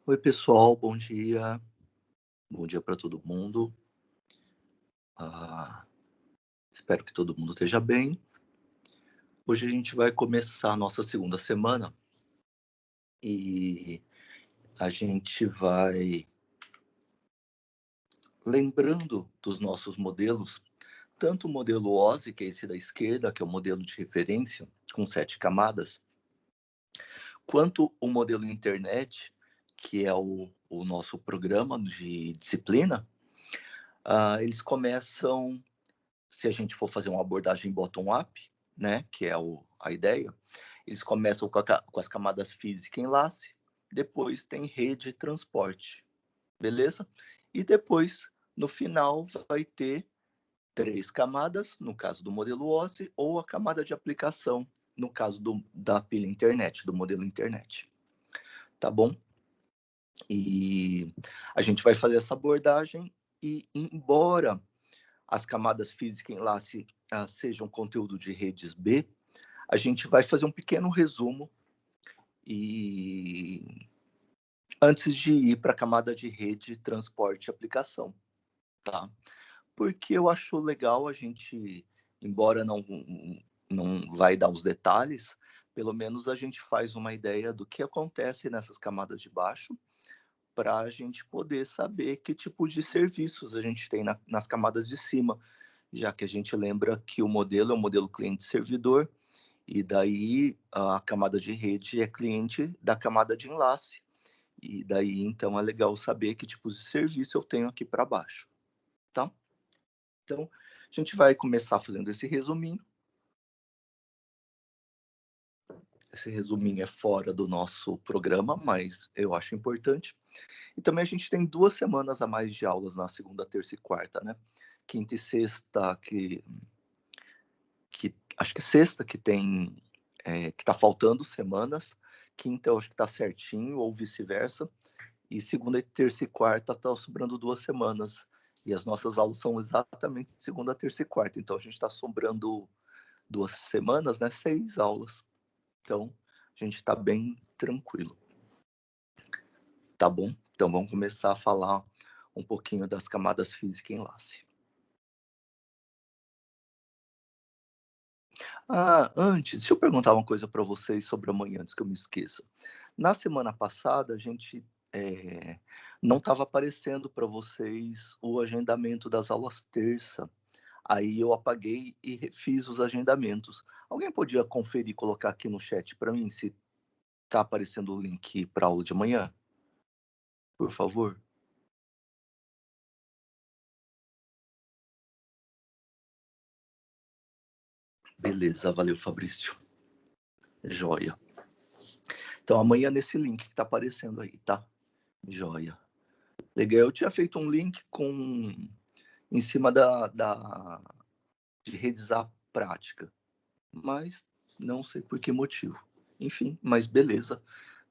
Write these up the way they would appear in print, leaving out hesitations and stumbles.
Oi, pessoal, bom dia. Bom dia para todo mundo. Espero que todo mundo esteja bem. Hoje a gente vai começar a nossa segunda semana e a gente vai lembrando dos nossos modelos, tanto o modelo OSI, que é esse da esquerda, que é o modelo de referência, com 7 camadas, quanto o modelo internet, que é o nosso programa de disciplina. Eles começam, se a gente for fazer uma abordagem bottom-up, né, que é a ideia, eles começam com as camadas física e enlace, depois tem rede e transporte, beleza? E depois, no final, vai ter 3 camadas, no caso do modelo OSI, ou a camada de aplicação, no caso da pilha internet, do modelo internet. Tá bom? E a gente vai fazer essa abordagem e, embora as camadas física e enlace sejam conteúdo de redes B, a gente vai fazer um pequeno resumo e antes de ir para a camada de rede, transporte e aplicação, tá? Porque eu acho legal a gente, embora não vai dar os detalhes, pelo menos a gente faz uma ideia do que acontece nessas camadas de baixo, para a gente poder saber que tipo de serviços a gente tem nas camadas de cima, já que a gente lembra que o modelo é o modelo cliente-servidor, e daí a camada de rede é cliente da camada de enlace. E daí, então, é legal saber que tipos de serviço eu tenho aqui para baixo, tá? Então, a gente vai começar fazendo esse resuminho. Esse resuminho é fora do nosso programa, mas eu acho importante. E também a gente tem 2 semanas a mais de aulas na segunda, terça e quarta, né? Quinta e sexta, acho que sexta que tem, que tá faltando semanas. Quinta eu acho que tá certinho, ou vice-versa. E segunda, terça e quarta tá sobrando 2 semanas. E as nossas aulas são exatamente segunda, terça e quarta. Então a gente está sobrando 2 semanas, né? 6 aulas. Então a gente está bem tranquilo. Tá bom? Então vamos começar a falar um pouquinho das camadas física e enlace. Antes, deixa eu perguntar uma coisa para vocês sobre amanhã, antes que eu me esqueça. Na semana passada, a gente não estava aparecendo para vocês o agendamento das aulas terça. Aí eu apaguei e refiz os agendamentos. Alguém podia conferir e colocar aqui no chat para mim se está aparecendo o link para a aula de amanhã? Por favor. Beleza, valeu, Fabrício. Joia. Então, amanhã nesse link que está aparecendo aí, tá? Joia. Legal, eu tinha feito um link em cima de redes à prática, mas não sei por que motivo. Enfim, mas beleza.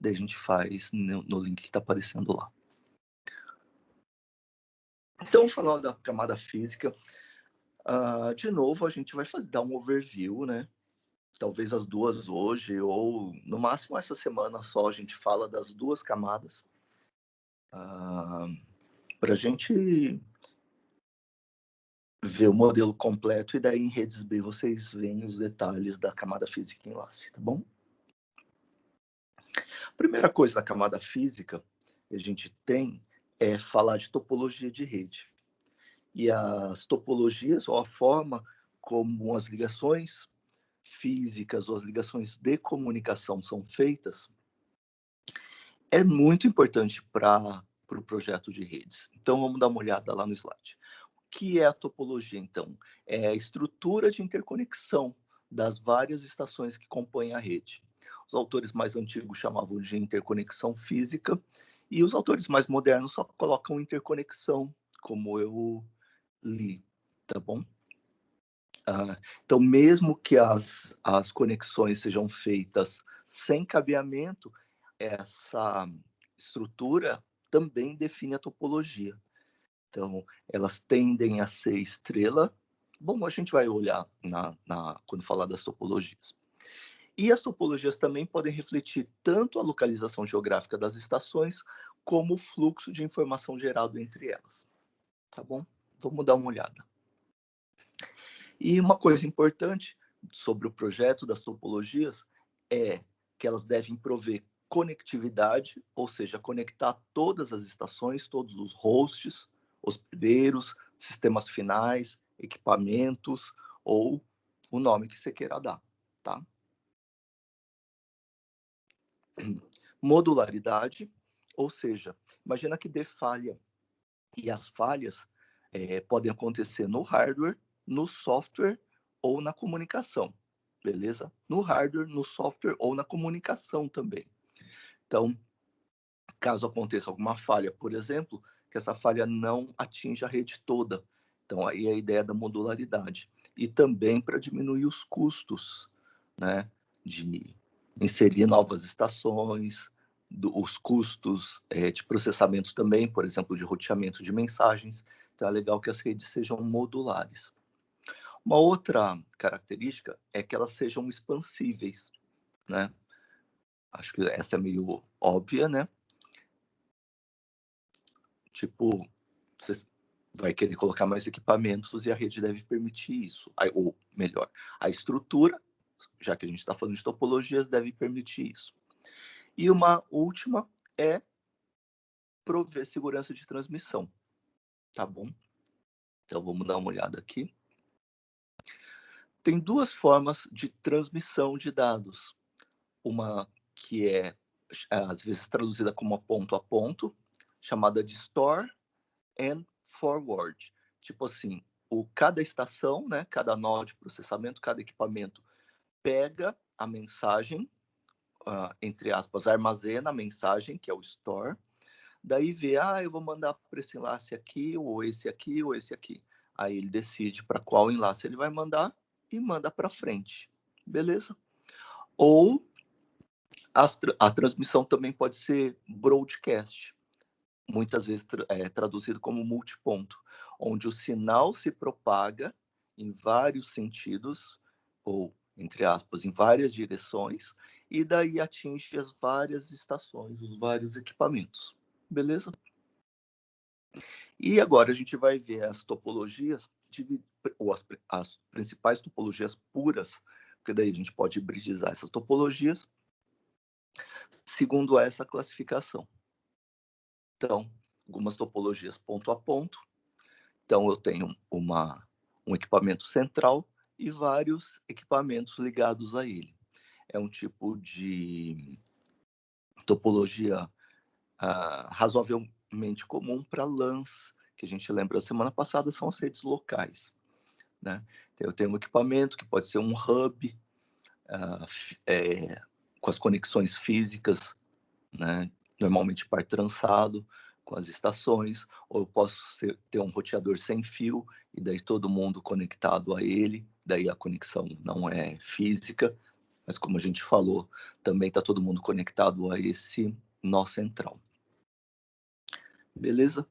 Daí a gente faz no link que está aparecendo lá. Então, falando da camada física, de novo a gente vai dar um overview, né? Talvez as 2 hoje, ou no máximo essa semana só a gente fala das 2 camadas. Para a gente ver o modelo completo, e daí em redes B vocês veem os detalhes da camada física e enlace, tá bom? Primeira coisa da camada física que a gente tem é falar de topologia de rede. E as topologias, ou a forma como as ligações físicas ou as ligações de comunicação são feitas, é muito importante para o projeto de redes. Então, vamos dar uma olhada lá no slide. O que é a topologia, então? É a estrutura de interconexão das várias estações que compõem a rede. Os autores mais antigos chamavam de interconexão física, e os autores mais modernos só colocam interconexão, como eu li, tá bom? Então, mesmo que as conexões sejam feitas sem cabeamento, essa estrutura também define a topologia. Então, elas tendem a ser estrela. Bom, a gente vai olhar quando falar das topologias. E as topologias também podem refletir tanto a localização geográfica das estações, como o fluxo de informação gerado entre elas. Tá bom? Vamos dar uma olhada. E uma coisa importante sobre o projeto das topologias é que elas devem prover conectividade, ou seja, conectar todas as estações, todos os hosts, hospedeiros, sistemas finais, equipamentos ou o nome que você queira dar, tá? Modularidade, ou seja, imagina que dê falha, e as falhas podem acontecer no hardware, no software ou na comunicação, beleza? No hardware, no software ou na comunicação também. Então, caso aconteça alguma falha, por exemplo, que essa falha não atinja a rede toda. Então, aí é a ideia da modularidade. E também para diminuir os custos, né? De inserir novas estações, os custos de processamento também, por exemplo, de roteamento de mensagens. Então, é legal que as redes sejam modulares. Uma outra característica é que elas sejam expansíveis, né? Acho que essa é meio óbvia, né? Tipo, você vai querer colocar mais equipamentos e a rede deve permitir isso. Ou melhor, a estrutura, já que a gente está falando de topologias, deve permitir isso. E uma última é prover segurança de transmissão, tá bom? Então vamos dar uma olhada aqui. Tem duas formas de transmissão de dados. Uma que é, às vezes, traduzida como ponto a ponto, chamada de store and forward. Tipo assim, cada estação, né, cada nó de processamento, cada equipamento pega a mensagem, entre aspas, armazena a mensagem, que é o store, daí vê, eu vou mandar para esse enlace aqui, ou esse aqui, ou esse aqui. Aí ele decide para qual enlace ele vai mandar e manda para frente. Beleza? Ou a transmissão também pode ser broadcast, muitas vezes traduzido como multiponto, onde o sinal se propaga em vários sentidos, ou, entre aspas, em várias direções, e daí atinge as várias estações, os vários equipamentos. Beleza? E agora a gente vai ver as topologias, ou as principais topologias puras, porque daí a gente pode hibridizar essas topologias, segundo essa classificação. Então, algumas topologias ponto a ponto. Então, eu tenho um equipamento central e vários equipamentos ligados a ele. É um tipo de topologia razoavelmente comum para LANs, que a gente lembra da semana passada, são as redes locais, né? Então, eu tenho um equipamento que pode ser um hub, com as conexões físicas, né? Normalmente par trançado, com as estações, ou eu posso ter um roteador sem fio, e daí todo mundo conectado a ele, daí a conexão não é física, mas como a gente falou, também está todo mundo conectado a esse nó central. Beleza?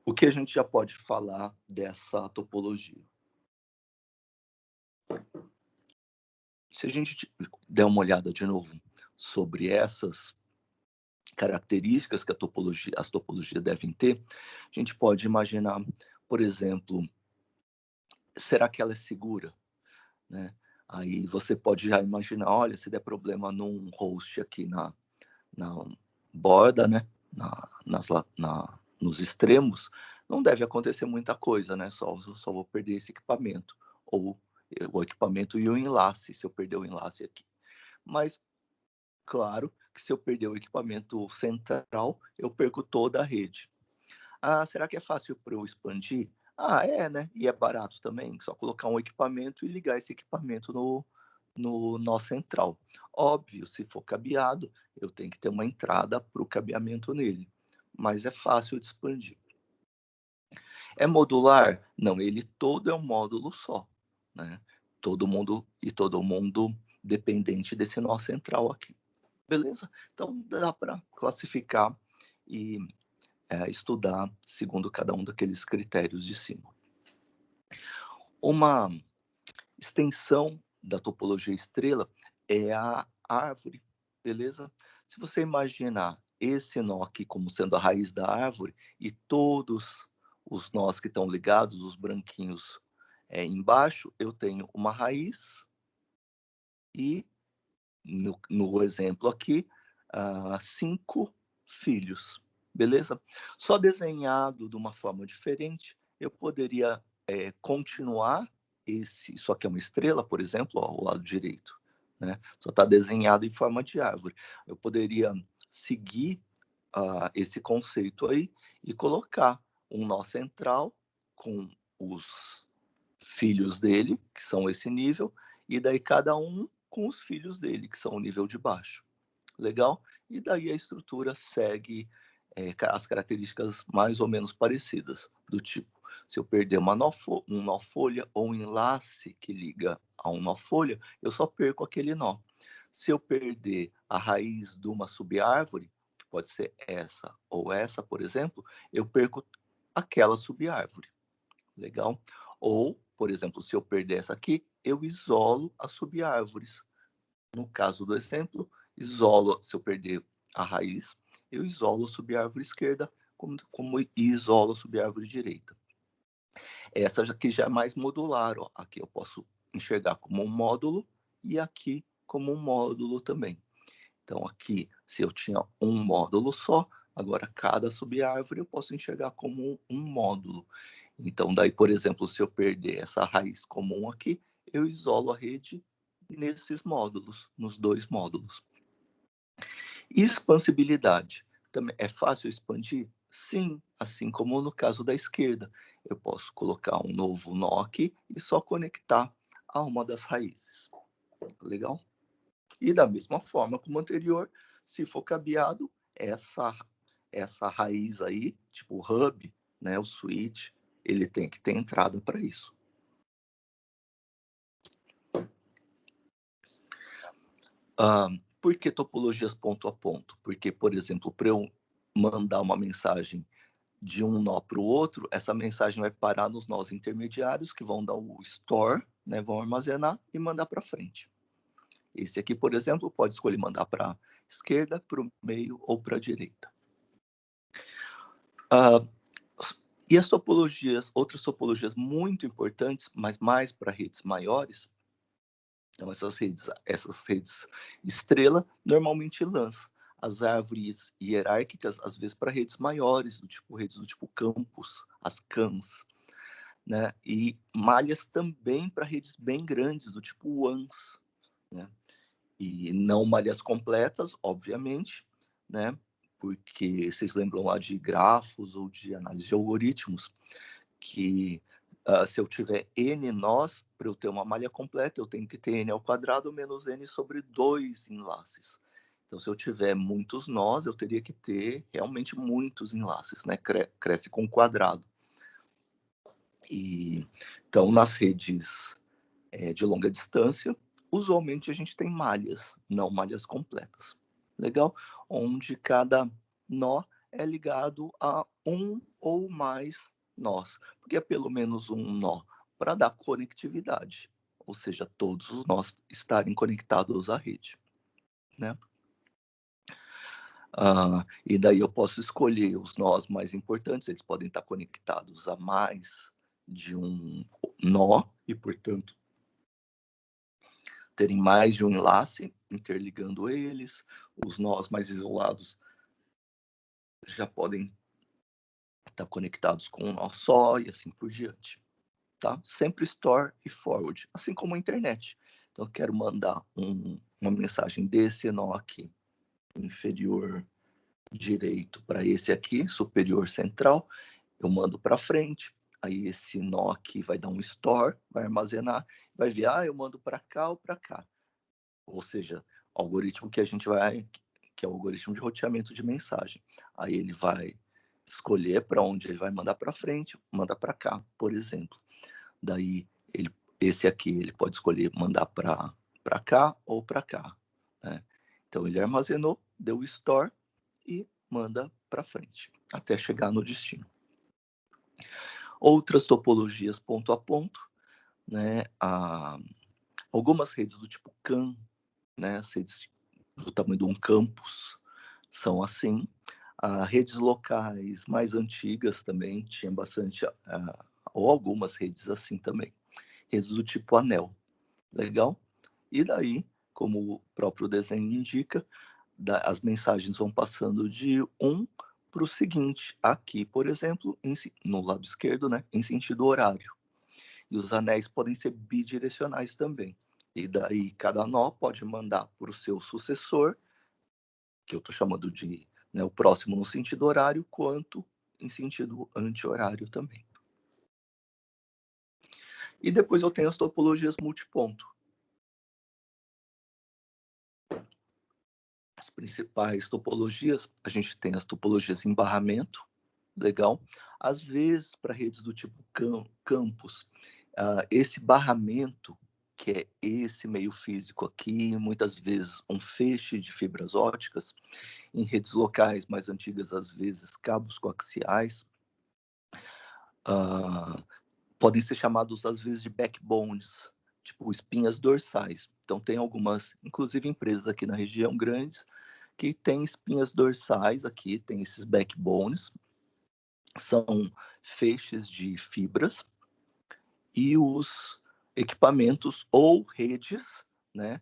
O que a gente já pode falar dessa topologia? Se a gente der uma olhada de novo sobre essas características que as topologias devem ter, a gente pode imaginar, por exemplo, será que ela é segura? Né? Aí você pode já imaginar, olha, se der problema num host aqui na borda, né? Nos extremos, não deve acontecer muita coisa, né? Só vou perder esse equipamento, ou o equipamento e o enlace, se eu perder o enlace aqui. Mas, claro, que se eu perder o equipamento central, eu perco toda a rede. Será que é fácil para eu expandir? É, né? E é barato também, só colocar um equipamento e ligar esse equipamento no nó central. Óbvio, se for cabeado, eu tenho que ter uma entrada para o cabeamento nele, mas é fácil de expandir. É modular? Não, ele todo é um módulo só, né? Todo mundo dependente desse nó central aqui. Beleza? Então dá para classificar e estudar segundo cada um daqueles critérios de cima. Uma extensão da topologia estrela é a árvore, beleza? Se você imaginar esse nó aqui como sendo a raiz da árvore e todos os nós que estão ligados, os branquinhos embaixo, eu tenho uma raiz e, no exemplo aqui, 5 filhos, beleza? Só desenhado de uma forma diferente, eu poderia continuar isso aqui é uma estrela, por exemplo, ao lado direito, né? Só está desenhado em forma de árvore. Eu poderia seguir esse conceito aí e colocar um nó central com os filhos dele, que são esse nível, e daí cada um com os filhos dele, que são o nível de baixo. Legal? E daí a estrutura segue as características mais ou menos parecidas, do tipo, se eu perder um nó folha ou um enlace que liga a um nó folha, eu só perco aquele nó. Se eu perder a raiz de uma subárvore, que pode ser essa ou essa, por exemplo, eu perco aquela subárvore. Legal? Ou, por exemplo, se eu perder essa aqui, eu isolo as subárvores. No caso do exemplo, se eu perder a raiz, eu isolo a subárvore esquerda, como isolo a subárvore direita. Essa aqui já é mais modular, ó. Aqui eu posso enxergar como um módulo e aqui como um módulo também. Então aqui, se eu tinha um módulo só, agora cada subárvore eu posso enxergar como um módulo. Então daí, por exemplo, se eu perder essa raiz comum aqui, eu isolo a rede nesses módulos, nos 2 módulos. Expansibilidade. Também é fácil expandir? Sim, assim como no caso da esquerda. Eu posso colocar um novo nó aqui e só conectar a uma das raízes. Legal? E da mesma forma como o anterior, se for cabeado, essa raiz aí, tipo o hub, né, o switch, ele tem que ter entrada para isso. Por que topologias ponto a ponto? Porque, por exemplo, para eu mandar uma mensagem de um nó para o outro, essa mensagem vai parar nos nós intermediários, que vão dar o store, né, vão armazenar e mandar para frente. Esse aqui, por exemplo, pode escolher mandar para a esquerda, para o meio ou para a direita. E as topologias, outras topologias muito importantes, mas mais para redes maiores, então essas redes estrela, normalmente lãs. As árvores hierárquicas, às vezes para redes maiores, redes do tipo campus, as CANs, né? E malhas também para redes bem grandes, do tipo WANs, né? E não malhas completas, obviamente, né? Porque vocês lembram lá de grafos ou de análise de algoritmos, que se eu tiver n nós, para eu ter uma malha completa, eu tenho que ter n ao quadrado menos n sobre 2 enlaces. Então, se eu tiver muitos nós, eu teria que ter realmente muitos enlaces, né? Cresce com o quadrado. E, então, nas redes de longa distância, usualmente a gente tem malhas, não malhas completas. Legal? Onde cada nó é ligado a um ou mais nós, porque é pelo menos um nó para dar conectividade, ou seja, todos os nós estarem conectados à rede, né? E daí eu posso escolher os nós mais importantes, eles podem estar conectados a mais de um nó e, portanto, terem mais de um enlace interligando eles. Os nós mais isolados já podem estar conectados com um nó só e assim por diante. Tá? Sempre store e forward, assim como a internet. Então, eu quero mandar uma mensagem desse nó aqui, inferior direito, para esse aqui, superior central, eu mando para frente, aí esse nó aqui vai dar um store, vai armazenar, vai ver, eu mando para cá ou para cá. Ou seja, o algoritmo que a gente vai, que é o algoritmo de roteamento de mensagem. Aí ele vai escolher para onde ele vai mandar para frente, manda para cá, por exemplo. Daí, esse aqui, ele pode escolher mandar para cá ou para cá, né? Então, ele armazenou, deu o store e manda para frente, até chegar no destino. Outras topologias ponto a ponto, né? Algumas redes do tipo CAN, né? As redes do tamanho de um campus, são assim. Redes locais mais antigas também tinha bastante, ou algumas redes assim também. Redes do tipo anel. Legal? E daí, como o próprio desenho indica, as mensagens vão passando de um para o seguinte. Aqui, por exemplo, no lado esquerdo, né, em sentido horário. E os anéis podem ser bidirecionais também. E daí cada nó pode mandar para o seu sucessor, que eu estou chamando de, né, o próximo no sentido horário, quanto em sentido anti-horário também. E depois eu tenho as topologias multiponto. As principais topologias, a gente tem as topologias em barramento, legal. Às vezes, para redes do tipo campus, esse barramento, que é esse meio físico aqui, muitas vezes um feixe de fibras óticas, em redes locais mais antigas, às vezes cabos coaxiais, podem ser chamados às vezes de backbones, tipo espinhas dorsais. Então tem algumas, inclusive empresas aqui na região grandes, que têm espinhas dorsais aqui, tem esses backbones, são feixes de fibras, e os equipamentos ou redes, né?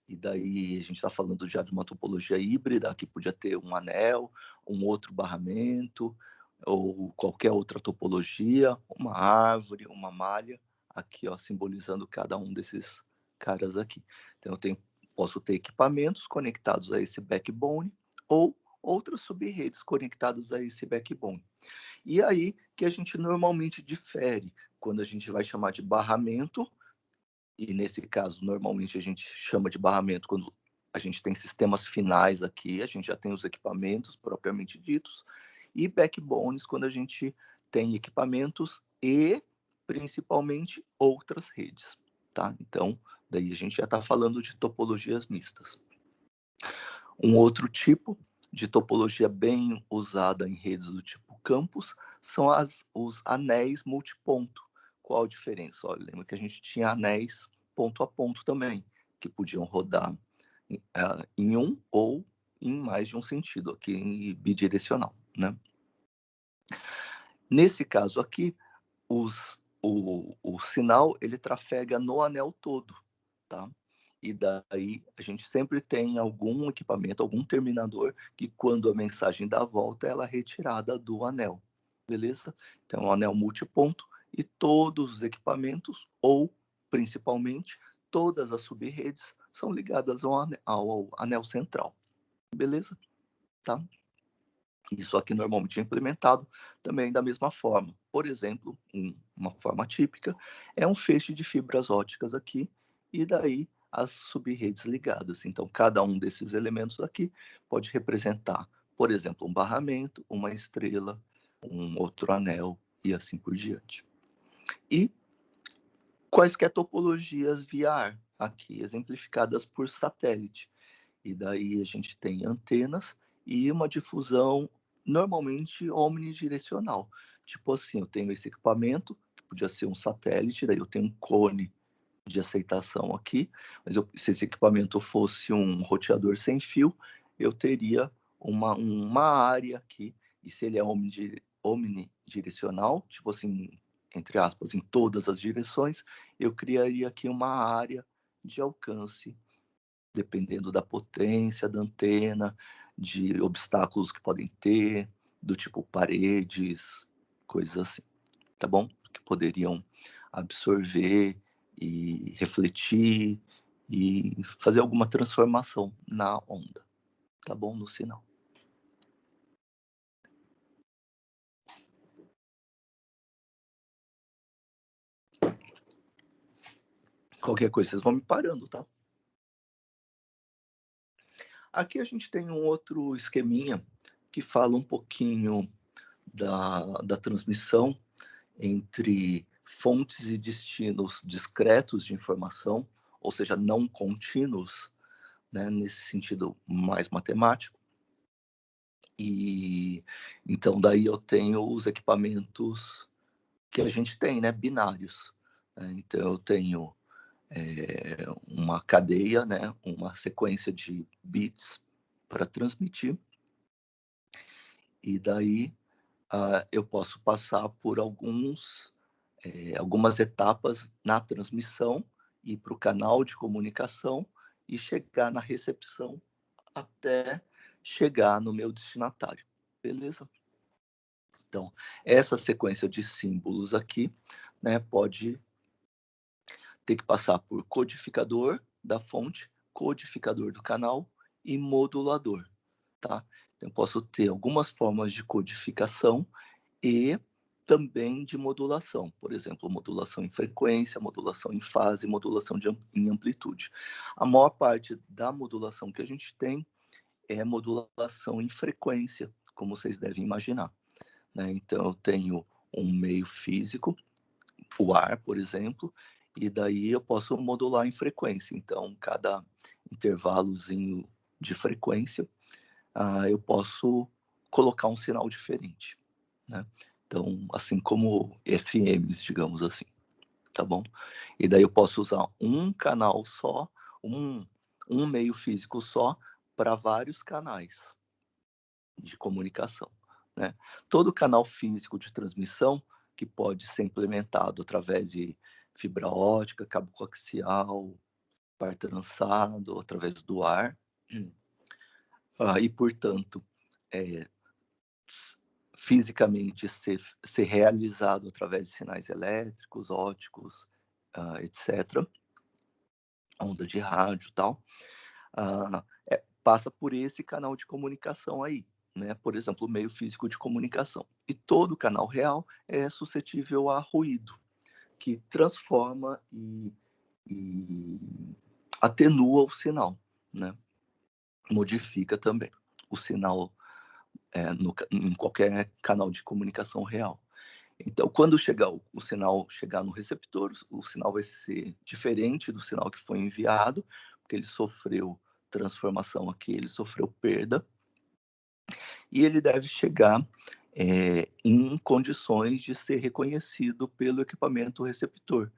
E daí a gente está falando já de uma topologia híbrida, que podia ter um anel, um outro barramento, ou qualquer outra topologia, uma árvore, uma malha, aqui ó, simbolizando cada um desses caras aqui. Então posso ter equipamentos conectados a esse backbone, ou outras sub-redes conectadas a esse backbone. E aí que a gente normalmente difere, quando a gente vai chamar de barramento, e nesse caso, normalmente a gente chama de barramento quando a gente tem sistemas finais aqui, a gente já tem os equipamentos propriamente ditos, e backbones quando a gente tem equipamentos e principalmente outras redes, tá? Então, daí a gente já está falando de topologias mistas. Um outro tipo de topologia bem usada em redes do tipo campus são os anéis multiponto. Qual a diferença? Olha, lembra que a gente tinha anéis ponto a ponto também, que podiam rodar em um ou em mais de um sentido, aqui em bidirecional, né? Nesse caso aqui, o sinal ele trafega no anel todo, tá? E daí a gente sempre tem algum equipamento, algum terminador, que quando a mensagem dá a volta, ela é retirada do anel, beleza? Então, é um anel multiponto e todos os equipamentos, ou principalmente todas as sub-redes, são ligadas ao anel central, beleza? Tá? Isso aqui normalmente é implementado também da mesma forma. Por exemplo, uma forma típica é um feixe de fibras óticas aqui, e daí as sub-redes ligadas. Então, cada um desses elementos aqui pode representar, por exemplo, um barramento, uma estrela, um outro anel e assim por diante. E quaisquer topologias via ar, aqui exemplificadas por satélite. E daí a gente tem antenas e uma difusão normalmente omnidirecional. Tipo assim, eu tenho esse equipamento, que podia ser um satélite, daí eu tenho um cone de aceitação aqui, mas se esse equipamento fosse um roteador sem fio, eu teria uma área aqui, e se ele é omnidirecional, tipo assim, entre aspas, em todas as direções, eu criaria aqui uma área de alcance dependendo da potência da antena, de obstáculos que podem ter, do tipo paredes, coisas assim, tá bom? Que poderiam absorver e refletir e fazer alguma transformação na onda, tá bom? No sinal. Qualquer coisa, vocês vão me parando, tá? Aqui a gente tem um outro esqueminha que fala um pouquinho da transmissão entre fontes e destinos discretos de informação, ou seja, não contínuos, né, nesse sentido mais matemático. E então daí eu tenho os equipamentos que a gente tem, né, binários. Né? Então eu tenho uma cadeia, né, uma sequência de bits para transmitir, E daí eu posso passar por algumas etapas na transmissão, ir para o canal de comunicação e chegar na recepção até chegar no meu destinatário. Beleza? Então, essa sequência de símbolos aqui, né, pode ter que passar por codificador da fonte, codificador do canal e modulador, tá? Então, eu posso ter algumas formas de codificação e também de modulação, por exemplo, modulação em frequência, modulação em fase, modulação em amplitude. A maior parte da modulação que a gente tem é modulação em frequência, como vocês devem imaginar, né? Então, eu tenho um meio físico, o ar, por exemplo, e daí eu posso modular em frequência. Então, cada intervalozinho de frequência, eu posso colocar um sinal diferente, né? Então, assim como FMs, digamos assim, tá bom? E daí eu posso usar um canal só, um meio físico só, para vários canais de comunicação, né? Todo canal físico de transmissão que pode ser implementado através de fibra ótica, cabo coaxial, par trançado, através do ar, e, portanto, fisicamente ser realizado através de sinais elétricos, óticos, etc., onda de rádio e tal, passa por esse canal de comunicação aí, né? Por exemplo, o meio físico de comunicação. E todo canal real é suscetível a ruído, que transforma e atenua o sinal, né? Modifica também o sinal em qualquer canal de comunicação real. Então, quando o sinal chegar no receptor, o sinal vai ser diferente do sinal que foi enviado, porque ele sofreu transformação aqui, ele sofreu perda, e ele deve chegar em condições de ser reconhecido pelo equipamento receptor,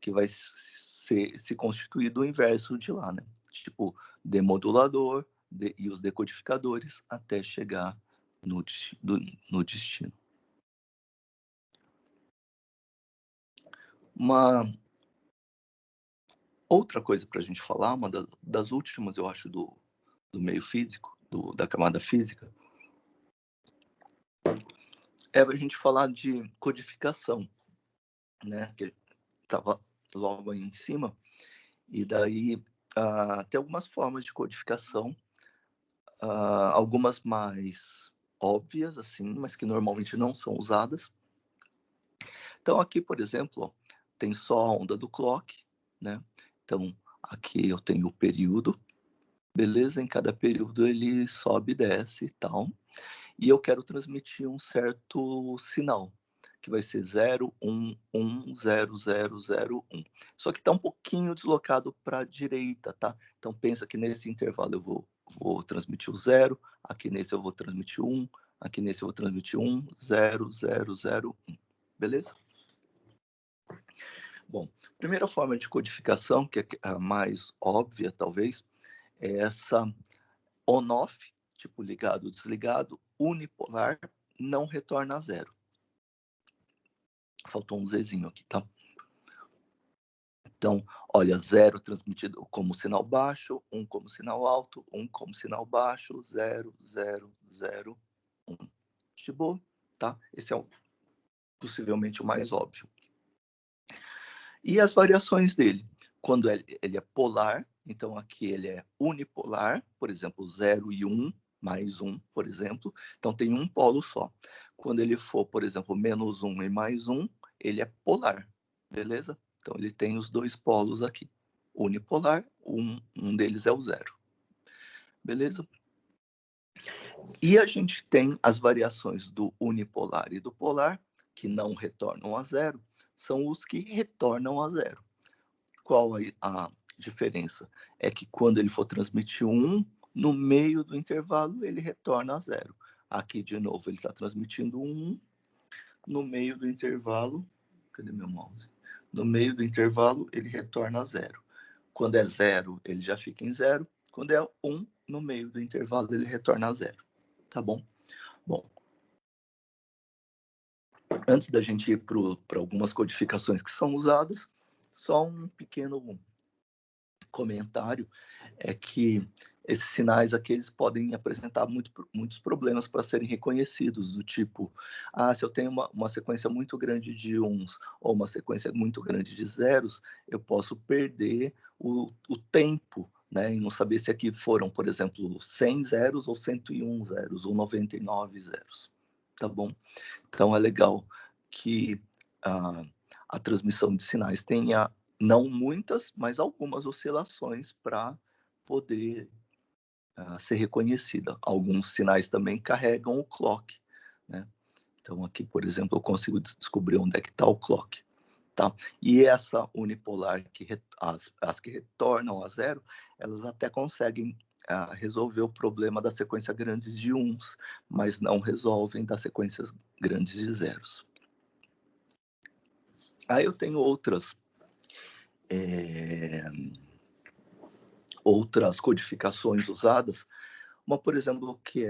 que vai se constituir do inverso de lá, né? Tipo, demodulador e os decodificadores até chegar no destino. Uma outra coisa para a gente falar, uma das últimas, eu acho, do meio físico, da camada física, é a gente falar de codificação, né? Que estava logo aí em cima. E daí tem algumas formas de codificação, algumas mais óbvias, assim, mas que normalmente não são usadas. Então, aqui, por exemplo, ó, tem só a onda do clock, né? Então, aqui eu tenho o período, beleza? Em cada período ele sobe e desce e tal. E eu quero transmitir um certo sinal, que vai ser 0, 1, 1, 0, 0, 0, 1. Só que está um pouquinho deslocado para a direita, tá? Então pensa que nesse intervalo eu vou transmitir o 0, aqui nesse eu vou transmitir 1, aqui nesse eu vou transmitir 1, 0, 0, 0, 1. Beleza? Bom, primeira forma de codificação, que é a mais óbvia, talvez, é essa on-off, tipo ligado, desligado, unipolar, não retorna a zero. Faltou um Zzinho aqui, tá? Então, olha, 0 transmitido como sinal baixo, 1 como sinal alto, 1 como sinal baixo, 0, 0, 0, 1. De boa, tá? Esse é possivelmente o mais óbvio. E as variações dele? Quando ele é polar, então aqui ele é unipolar, por exemplo, 0 e 1, mais 1, por exemplo. Então tem um polo só. Quando ele for, por exemplo, menos 1 e mais 1, ele é polar, beleza? Então ele tem os dois polos aqui. Unipolar, um deles é o 0. Beleza? E a gente tem as variações do unipolar e do polar, que não retornam a zero, são os que retornam a zero. Qual a diferença? É que quando ele for transmitir 1, no meio do intervalo ele retorna a 0. Aqui, de novo, ele está transmitindo 1, no meio do intervalo... Cadê meu mouse? No meio do intervalo ele retorna a 0. Quando é 0, ele já fica em 0. Quando é 1, no meio do intervalo ele retorna a 0. Tá bom? Bom, Antes da gente ir para algumas codificações que são usadas, só um pequeno comentário é que esses sinais aqui eles podem apresentar muitos problemas para serem reconhecidos, do tipo, se eu tenho uma sequência muito grande de uns ou uma sequência muito grande de zeros, eu posso perder o tempo, né, e não saber se aqui foram, por exemplo, 100 zeros ou 101 zeros ou 99 zeros, tá bom? Então é legal que a transmissão de sinais tenha não muitas, mas algumas oscilações para poder ser reconhecida. Alguns sinais também carregam o clock, né? Então aqui, por exemplo, eu consigo descobrir onde é que está o clock, tá? E essa unipolar, as que retornam a zero, elas até conseguem resolver o problema da sequência grandes de uns, mas não resolvem das sequências grandes de zeros. Aí eu tenho outras codificações usadas, uma, por exemplo, que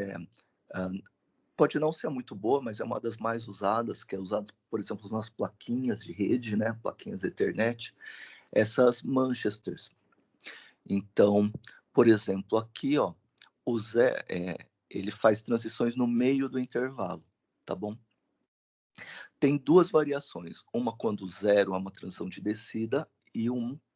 pode não ser muito boa, mas é uma das mais usadas, que é usada, por exemplo, nas plaquinhas de rede, né, plaquinhas Ethernet, essas Manchesters. Então, por exemplo, aqui, ó, ele faz transições no meio do intervalo, tá bom? Tem duas variações, uma quando zero é uma transição de descida e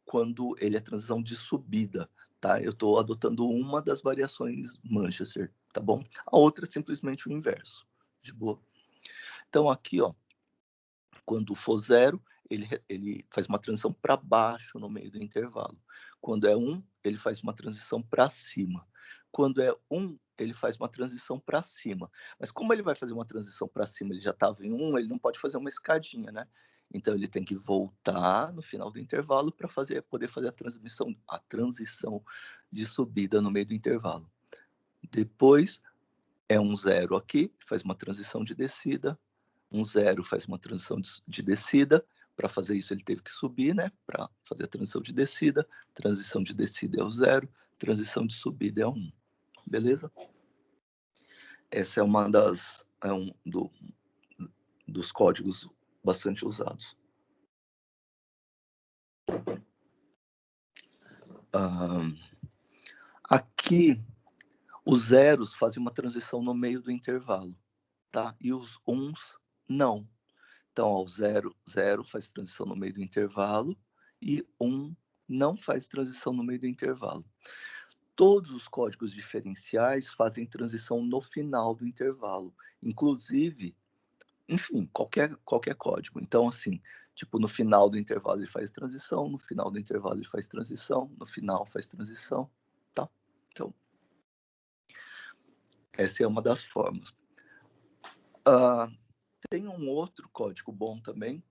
quando ele é transição de subida, tá? Eu estou adotando uma das variações Manchester, tá bom? A outra é simplesmente o inverso, de boa. Então aqui, ó, quando for zero, ele faz uma transição para baixo no meio do intervalo. Quando é 1, ele faz uma transição para cima. Quando é 1, ele faz uma transição para cima. Mas como ele vai fazer uma transição para cima, ele já estava em 1, ele não pode fazer uma escadinha, né? Então ele tem que voltar no final do intervalo para poder fazer a transição de subida no meio do intervalo. Depois é um 0 aqui, faz uma transição de descida. Um 0 faz uma transição de descida. Para fazer isso, ele teve que subir, né? Para fazer a transição de descida. Transição de descida é o 0, transição de subida é o 1. Beleza? Essa é uma dos códigos bastante usados. Aqui, os zeros fazem uma transição no meio do intervalo, tá? E os uns não. Então, ó, o 0 faz transição no meio do intervalo e 1 não faz transição no meio do intervalo. Todos os códigos diferenciais fazem transição no final do intervalo, inclusive, enfim, qualquer código. Então, assim, tipo, no final do intervalo ele faz transição, no final do intervalo ele faz transição, no final faz transição, tá? Então, essa é uma das formas. Tem um outro código bom também,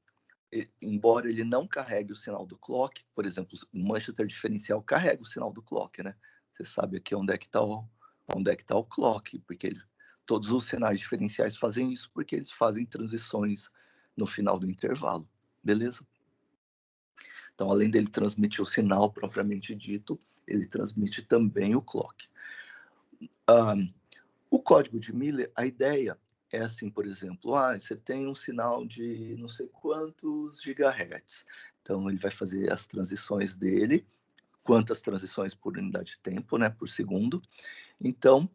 embora ele não carregue o sinal do clock, por exemplo, o Manchester diferencial carrega o sinal do clock, né? Você sabe aqui onde é que está o clock, porque todos os sinais diferenciais fazem isso porque eles fazem transições no final do intervalo, beleza? Então, além dele transmitir o sinal propriamente dito, ele transmite também o clock. O código de Miller, a ideia é assim, por exemplo, você tem um sinal de não sei quantos gigahertz. Então, ele vai fazer as transições dele, quantas transições por unidade de tempo, né, por segundo. Então,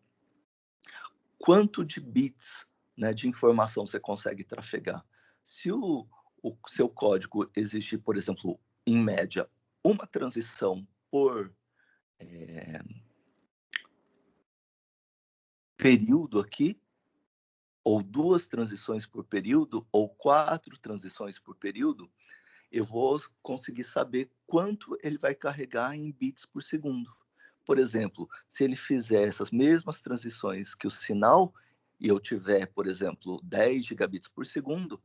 quanto de bits, né, de informação você consegue trafegar? Se o seu código exigir, por exemplo, em média, uma transição por período aqui, ou 2 transições por período, ou 4 transições por período, eu vou conseguir saber quanto ele vai carregar em bits por segundo. Por exemplo, se ele fizer essas mesmas transições que o sinal, e eu tiver, por exemplo, 10 gigabits por segundo,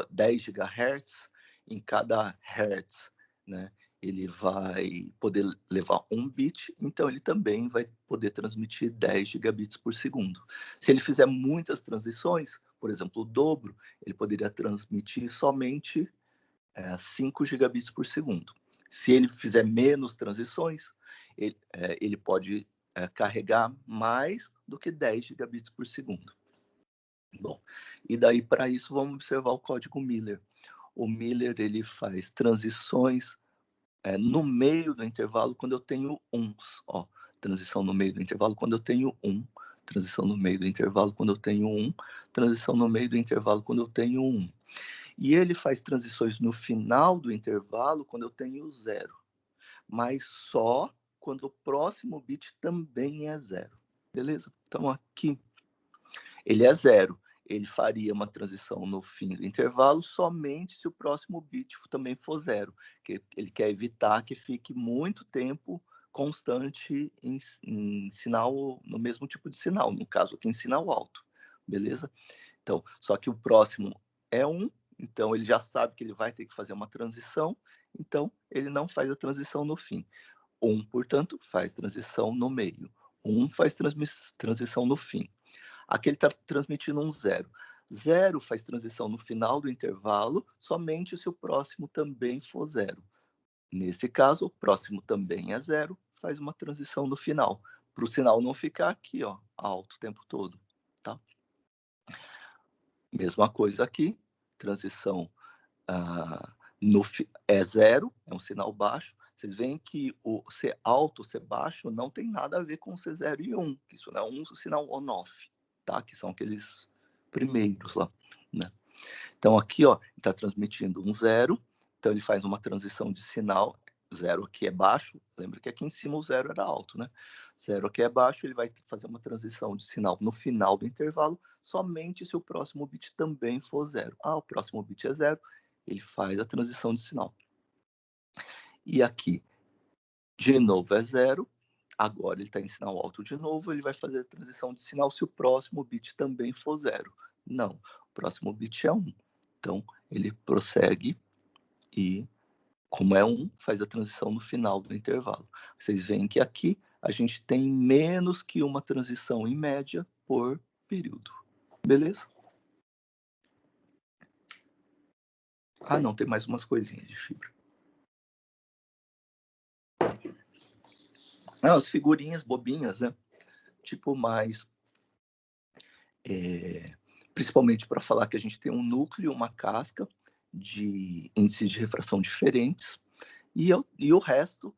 10 gigahertz, em cada hertz, né, ele vai poder levar 1 bit, então ele também vai poder transmitir 10 gigabits por segundo. Se ele fizer muitas transições, por exemplo, o dobro, ele poderia transmitir somente 5 gigabits por segundo. Se ele fizer menos transições, ele pode carregar mais do que 10 gigabits por segundo. Bom, E daí, para isso, vamos observar o código Miller. O Miller, ele faz transições no meio do intervalo quando eu tenho uns. Ó, transição no meio do intervalo quando eu tenho um. Transição no meio do intervalo quando eu tenho um. Transição no meio do intervalo quando eu tenho um. E ele faz transições no final do intervalo quando eu tenho 0. Mas só quando o próximo bit também é 0. Beleza? Então, aqui, ele é 0. Ele faria uma transição no fim do intervalo somente se o próximo bit também for 0. Que ele quer evitar que fique muito tempo constante em sinal, no mesmo tipo de sinal, no caso aqui em sinal alto. Beleza? Então, só que o próximo é 1, então ele já sabe que ele vai ter que fazer uma transição, então ele não faz a transição no fim. 1, portanto, faz transição no meio. 1 faz transição no fim. Aqui ele está transmitindo um 0. 0 faz transição no final do intervalo, somente se o próximo também for 0. Nesse caso, o próximo também é 0, faz uma transição no final, para o sinal não ficar aqui, ó, alto o tempo todo. Tá? Mesma coisa aqui, transição é 0, é um sinal baixo. Vocês veem que o ser alto, ser baixo, não tem nada a ver com ser 0 e 1, que isso não é um sinal on-off, tá? Que são aqueles primeiros lá, né? Então aqui, ó, está transmitindo um 0, então ele faz uma transição de sinal, 0 aqui é baixo, lembra que aqui em cima o 0 era alto, né? 0 aqui é baixo, ele vai fazer uma transição de sinal no final do intervalo, somente se o próximo bit também for 0. Ah, o próximo bit é 0, ele faz a transição de sinal. E aqui, de novo é 0, agora ele está em sinal alto de novo, ele vai fazer a transição de sinal se o próximo bit também for 0. Não, o próximo bit é 1. Então, ele prossegue e, como é 1, faz a transição no final do intervalo. Vocês veem que aqui a gente tem menos que uma transição em média por período. Beleza? Ah, não, tem mais umas coisinhas de fibra. As figurinhas bobinhas, né? Tipo mais... principalmente para falar que a gente tem um núcleo e uma casca de índices de refração diferentes, e o resto,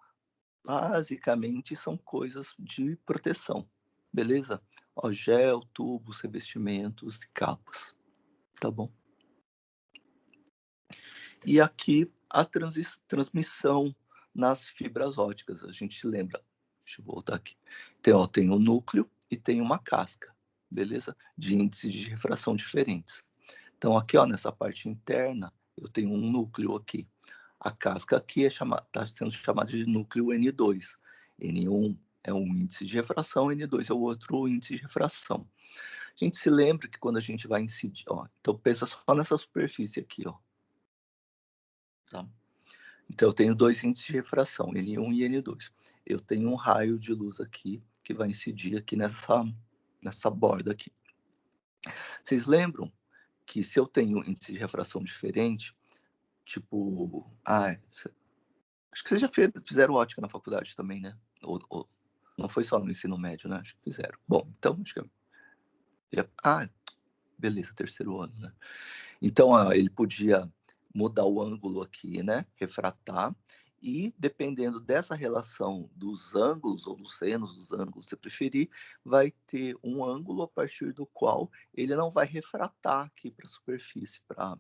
basicamente, são coisas de proteção, beleza? Ó, gel, tubos, revestimentos e capas, tá bom? E aqui a transmissão nas fibras óticas, a gente lembra, deixa eu voltar aqui, então, ó, tem o núcleo e tem uma casca, beleza? De índices de refração diferentes. Então, aqui, ó, nessa parte interna, eu tenho um núcleo aqui. A casca aqui está sendo chamada de núcleo N2. N1 é um índice de refração, N2 é o outro índice de refração. A gente se lembra que quando a gente vai incidir, ó, então pensa só nessa superfície aqui, ó. Tá? Então, eu tenho dois índices de refração, N1 e N2. Eu tenho um raio de luz aqui que vai incidir aqui nessa borda aqui. Vocês lembram que se eu tenho um índice de refração diferente, tipo, acho que vocês já fizeram ótica na faculdade também, né? Ou não foi só no ensino médio, né? Acho que fizeram. Bom, então, acho que beleza, terceiro ano, né? Então, ele podia mudar o ângulo aqui, né? Refratar. E, dependendo dessa relação dos ângulos, ou dos senos dos ângulos, se preferir, vai ter um ângulo a partir do qual ele não vai refratar aqui para a superfície, para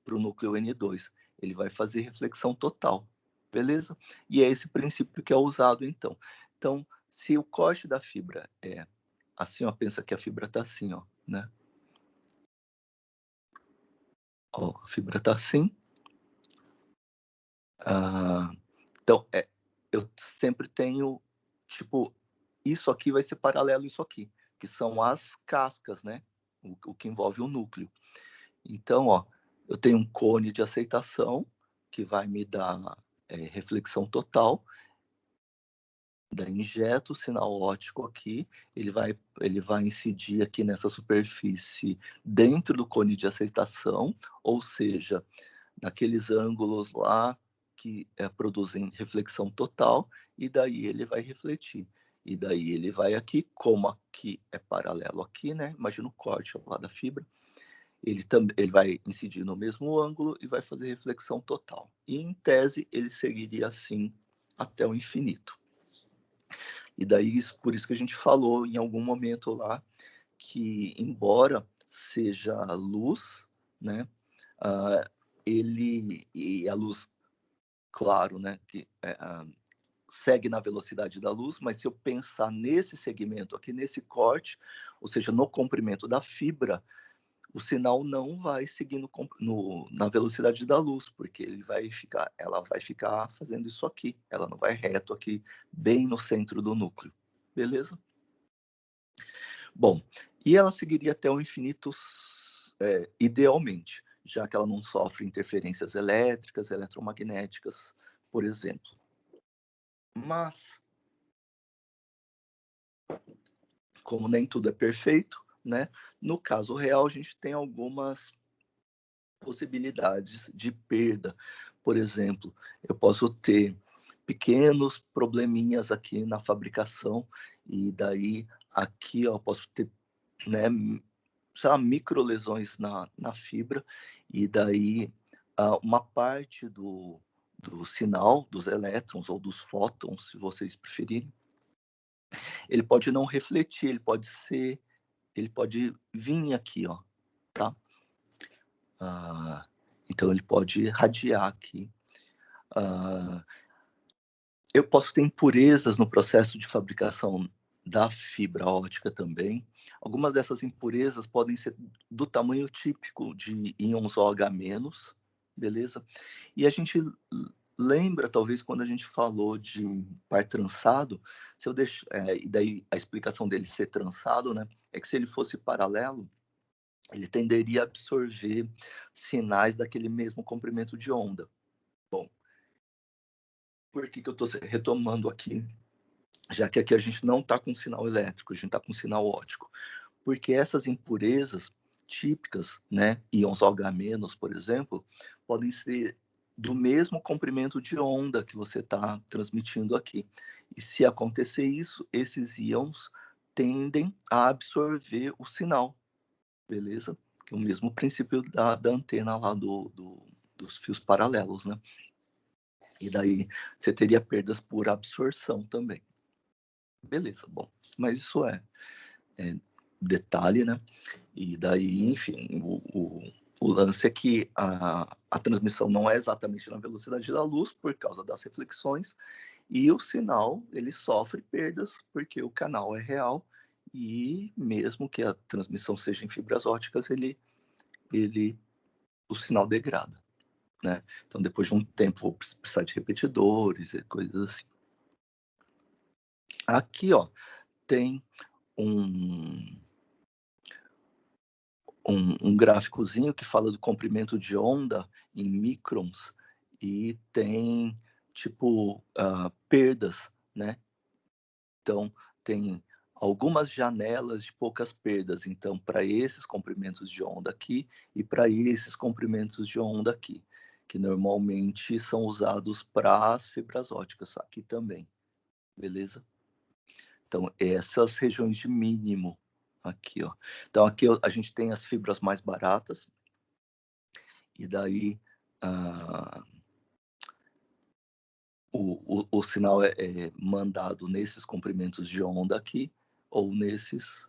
o núcleo N2. Ele vai fazer reflexão total, beleza? E é esse princípio que é usado, então. Então, se o corte da fibra é assim, ó, pensa que a fibra está assim, ó, né? Ó, a fibra está assim. Então, eu sempre tenho, tipo, isso aqui vai ser paralelo a isso aqui, que são as cascas, né? O que envolve o núcleo. Então, ó, eu tenho um cone de aceitação, que vai me dar reflexão total. Daí injeto o sinal óptico aqui, ele vai incidir aqui nessa superfície dentro do cone de aceitação, ou seja, naqueles ângulos lá que produzem reflexão total, e daí ele vai refletir. E daí ele vai aqui, como aqui é paralelo aqui, né? Imagina o corte lá da fibra. ele vai incidir no mesmo ângulo e vai fazer reflexão total. E, em tese, ele seguiria assim até o infinito. E daí, por isso que a gente falou em algum momento lá, que embora seja luz, né, e a luz, claro, né, que segue na velocidade da luz, mas se eu pensar nesse segmento aqui, nesse corte, ou seja, no comprimento da fibra, o sinal não vai seguir na velocidade da luz, porque ela vai ficar fazendo isso aqui, ela não vai reto aqui, bem no centro do núcleo, beleza? Bom, e ela seguiria até o infinito, idealmente, já que ela não sofre interferências elétricas, eletromagnéticas, por exemplo. Mas, como nem tudo é perfeito, né? No caso real, a gente tem algumas possibilidades de perda. Por exemplo, eu posso ter pequenos probleminhas aqui na fabricação e daí aqui eu posso ter, né, sei lá, micro lesões na fibra e daí uma parte do sinal dos elétrons ou dos fótons, se vocês preferirem, ele pode não refletir, ele pode vir aqui, ó, tá? Então ele pode radiar aqui. Eu posso ter impurezas no processo de fabricação da fibra ótica também. Algumas dessas impurezas podem ser do tamanho típico de íons OH-, beleza? E a gente lembra, talvez, quando a gente falou de par trançado, se eu deixo, e daí a explicação dele ser trançado, né, é que se ele fosse paralelo, ele tenderia a absorver sinais daquele mesmo comprimento de onda. Bom, por que eu estou retomando aqui? Já que aqui a gente não está com sinal elétrico, a gente está com sinal óptico. Porque essas impurezas típicas, né, íons OH-, por exemplo, podem ser do mesmo comprimento de onda que você está transmitindo aqui. E se acontecer isso, esses íons tendem a absorver o sinal, beleza? Que é o mesmo princípio da antena lá dos fios paralelos, né? E daí você teria perdas por absorção também. Beleza, bom. Mas isso é detalhe, né? E daí, enfim, o lance é que a transmissão não é exatamente na velocidade da luz por causa das reflexões e o sinal ele sofre perdas porque o canal é real e mesmo que a transmissão seja em fibras óticas, o sinal degrada, né? Então depois de um tempo vou precisar de repetidores e coisas assim. Aqui, ó, tem um gráficozinho que fala do comprimento de onda em microns e tem, tipo, perdas, né? Então, tem algumas janelas de poucas perdas. Então, para esses comprimentos de onda aqui e para esses comprimentos de onda aqui, que normalmente são usados para as fibras óticas aqui também, beleza? Então, essas regiões de mínimo aqui, ó. Então, aqui a gente tem as fibras mais baratas, e daí o sinal é mandado nesses comprimentos de onda aqui, ou nesses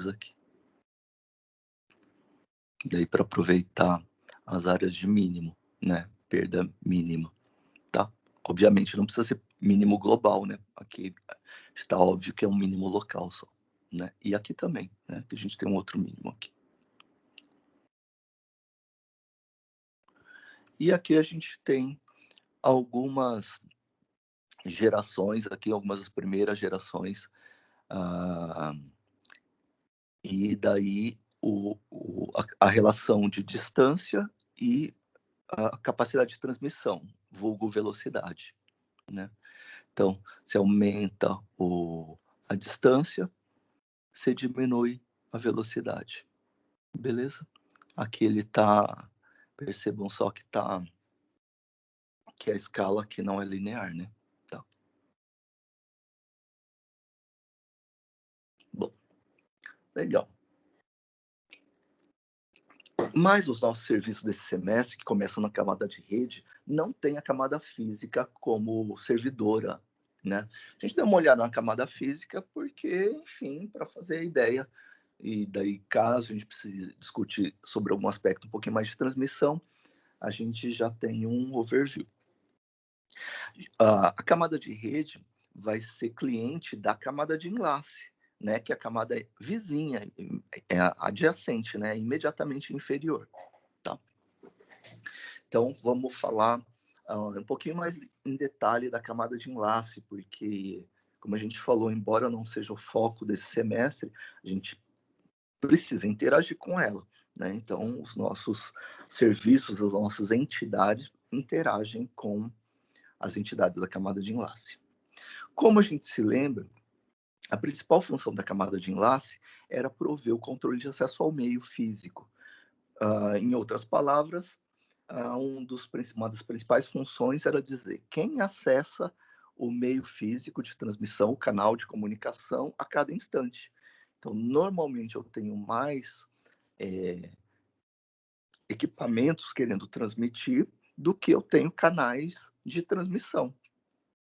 aqui. Daí para aproveitar as áreas de mínimo, né? Perda mínima, tá? Obviamente não precisa ser mínimo global, né? Aqui está óbvio que é um mínimo local só, né? E aqui também, né? Que a gente tem um outro mínimo aqui. E aqui a gente tem algumas gerações, aqui algumas das primeiras gerações, e daí a relação de distância e a capacidade de transmissão, vulgo velocidade, né? Então, se aumenta a distância, você diminui a velocidade, beleza? Aqui ele tá, percebam só que a escala aqui não é linear, né? Tá. Bom, legal. Mas os nossos serviços desse semestre, que começam na camada de rede, não tem a camada física como servidora, né? A gente deu uma olhada na camada física porque, enfim, para fazer a ideia, e daí caso a gente precise discutir sobre algum aspecto um pouquinho mais de transmissão, a gente já tem um overview. A camada de rede vai ser cliente da camada de enlace, né, que é a camada vizinha, é adjacente, né, imediatamente inferior, tá? Então, vamos falar um pouquinho mais em detalhe da camada de enlace, porque, como a gente falou, embora não seja o foco desse semestre, a gente precisa interagir com ela, né? Então, os nossos serviços, as nossas entidades interagem com as entidades da camada de enlace. Como a gente se lembra, a principal função da camada de enlace era prover o controle de acesso ao meio físico. Em outras palavras, uma das principais funções era dizer quem acessa o meio físico de transmissão, o canal de comunicação, a cada instante. Então, normalmente eu tenho mais equipamentos querendo transmitir do que eu tenho canais de transmissão,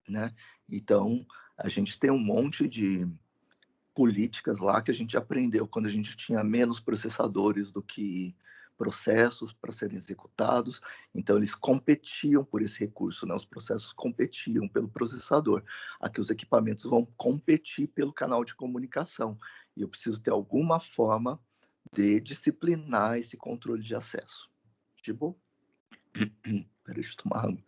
né? Então, a gente tem um monte de políticas lá que a gente aprendeu quando a gente tinha menos processadores do que processos para serem executados. Então, eles competiam por esse recurso, né? Os processos competiam pelo processador. Aqui, os equipamentos vão competir pelo canal de comunicação. E eu preciso ter alguma forma de disciplinar esse controle de acesso. De boa? Peraí, deixa eu tomar água.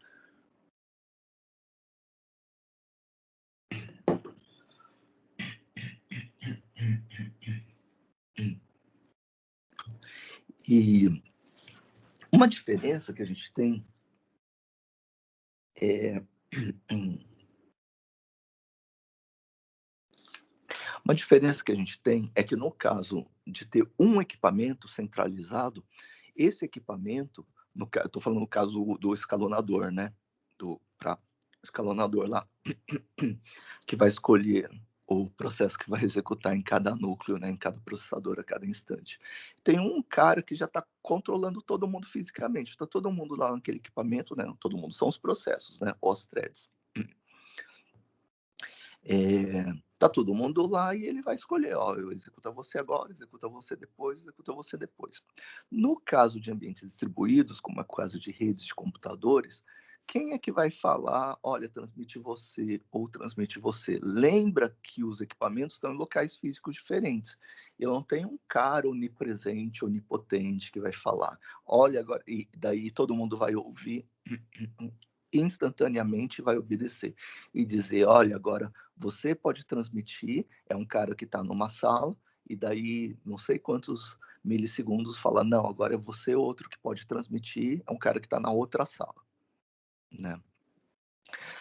E uma diferença que a gente tem é uma diferença que a gente tem é que no caso de ter um equipamento centralizado, esse equipamento, eu estou falando no caso do escalonador, né? Do escalonador lá, que vai escolher o processo que vai executar em cada núcleo, né, em cada processador a cada instante. Tem um cara que já está controlando todo mundo fisicamente. Está todo mundo lá naquele equipamento, né? Todo mundo são os processos, né? Os threads. Tá todo mundo lá e ele vai escolher, ó, eu executo você agora, executo você depois, executo você depois. No caso de ambientes distribuídos, como é o caso de redes de computadores, quem é que vai falar, olha, transmite você ou transmite você? Lembra que os equipamentos estão em locais físicos diferentes. Eu não tenho um cara onipresente, onipotente que vai falar, olha agora, e daí todo mundo vai ouvir instantaneamente, vai obedecer e dizer, olha, agora você pode transmitir, é um cara que está numa sala, e daí não sei quantos milissegundos fala, não, agora é você outro que pode transmitir, é um cara que está na outra sala, né?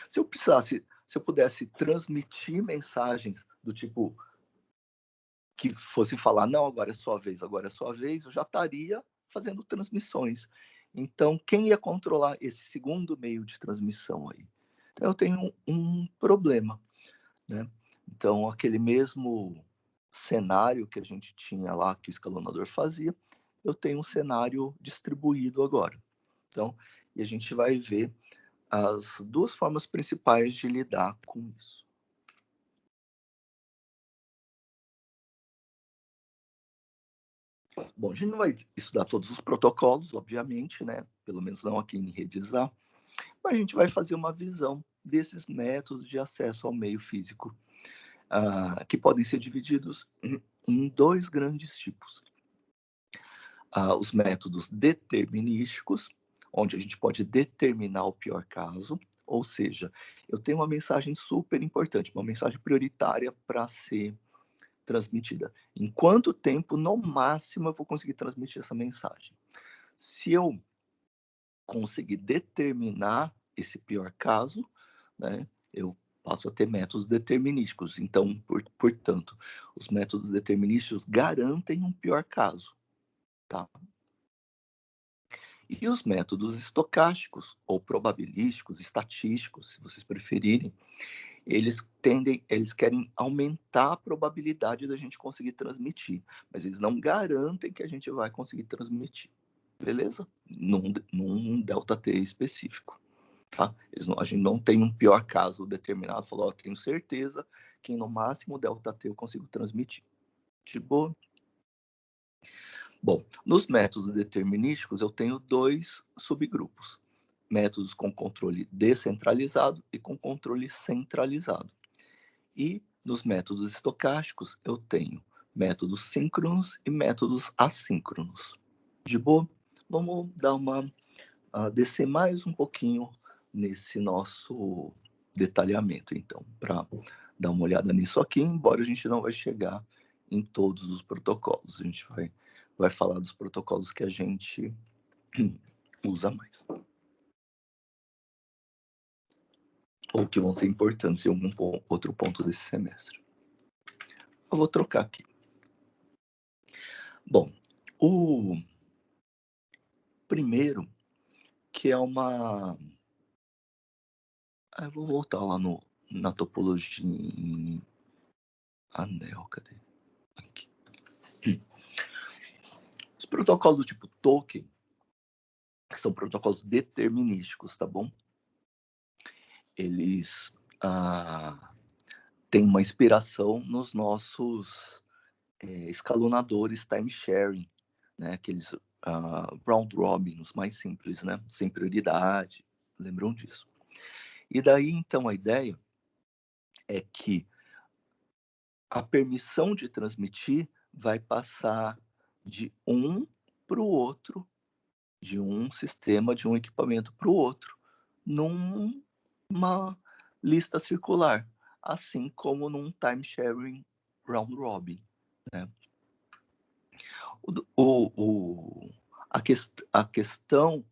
Se eu pudesse transmitir mensagens do tipo que fosse falar, não, agora é sua vez, eu já estaria fazendo transmissões. Então, quem ia controlar esse segundo meio de transmissão aí? Então, eu tenho um problema, né? Então, aquele mesmo cenário que a gente tinha lá, que o escalonador fazia, eu tenho um cenário distribuído agora. Então, e a gente vai ver as duas formas principais de lidar com isso. Bom, a gente não vai estudar todos os protocolos, obviamente, né? Pelo menos não aqui em redes A, mas a gente vai fazer uma visão desses métodos de acesso ao meio físico, que podem ser divididos em dois grandes tipos. Os métodos determinísticos, onde a gente pode determinar o pior caso, ou seja, eu tenho uma mensagem super importante, uma mensagem prioritária para ser transmitida. Em quanto tempo, no máximo, eu vou conseguir transmitir essa mensagem? Se eu conseguir determinar esse pior caso, né, eu passo a ter métodos determinísticos. Então, portanto, os métodos determinísticos garantem um pior caso, tá? E os métodos estocásticos, ou probabilísticos, estatísticos, se vocês preferirem, eles querem aumentar a probabilidade da gente conseguir transmitir, mas eles não garantem que a gente vai conseguir transmitir, beleza? Num delta T específico, tá? A gente não tem um pior caso determinado, falou, ó, tenho certeza que no máximo delta T eu consigo transmitir. De boa? Bom, nos métodos determinísticos eu tenho dois subgrupos. Métodos com controle descentralizado e com controle centralizado. E nos métodos estocásticos eu tenho métodos síncronos e métodos assíncronos. De boa? Vamos dar descer mais um pouquinho nesse nosso detalhamento, então, para dar uma olhada nisso aqui, embora a gente não vai chegar em todos os protocolos. A gente vai falar dos protocolos que a gente usa mais. Ou que vão ser importantes em algum outro ponto desse semestre. Eu vou trocar aqui. Bom, o primeiro, que é uma... eu vou voltar lá na topologia em anel, cadê? Aqui. Os protocolos do tipo token, que são protocolos determinísticos, tá bom? Eles têm uma inspiração nos nossos escalonadores time-sharing, né? Aqueles round robin, os mais simples, né? Sem prioridade, lembram disso. E daí, então, a ideia é que a permissão de transmitir vai passar de um para o outro, de um sistema, de um equipamento para o outro, numa lista circular, assim como num time-sharing round robin, né? A questão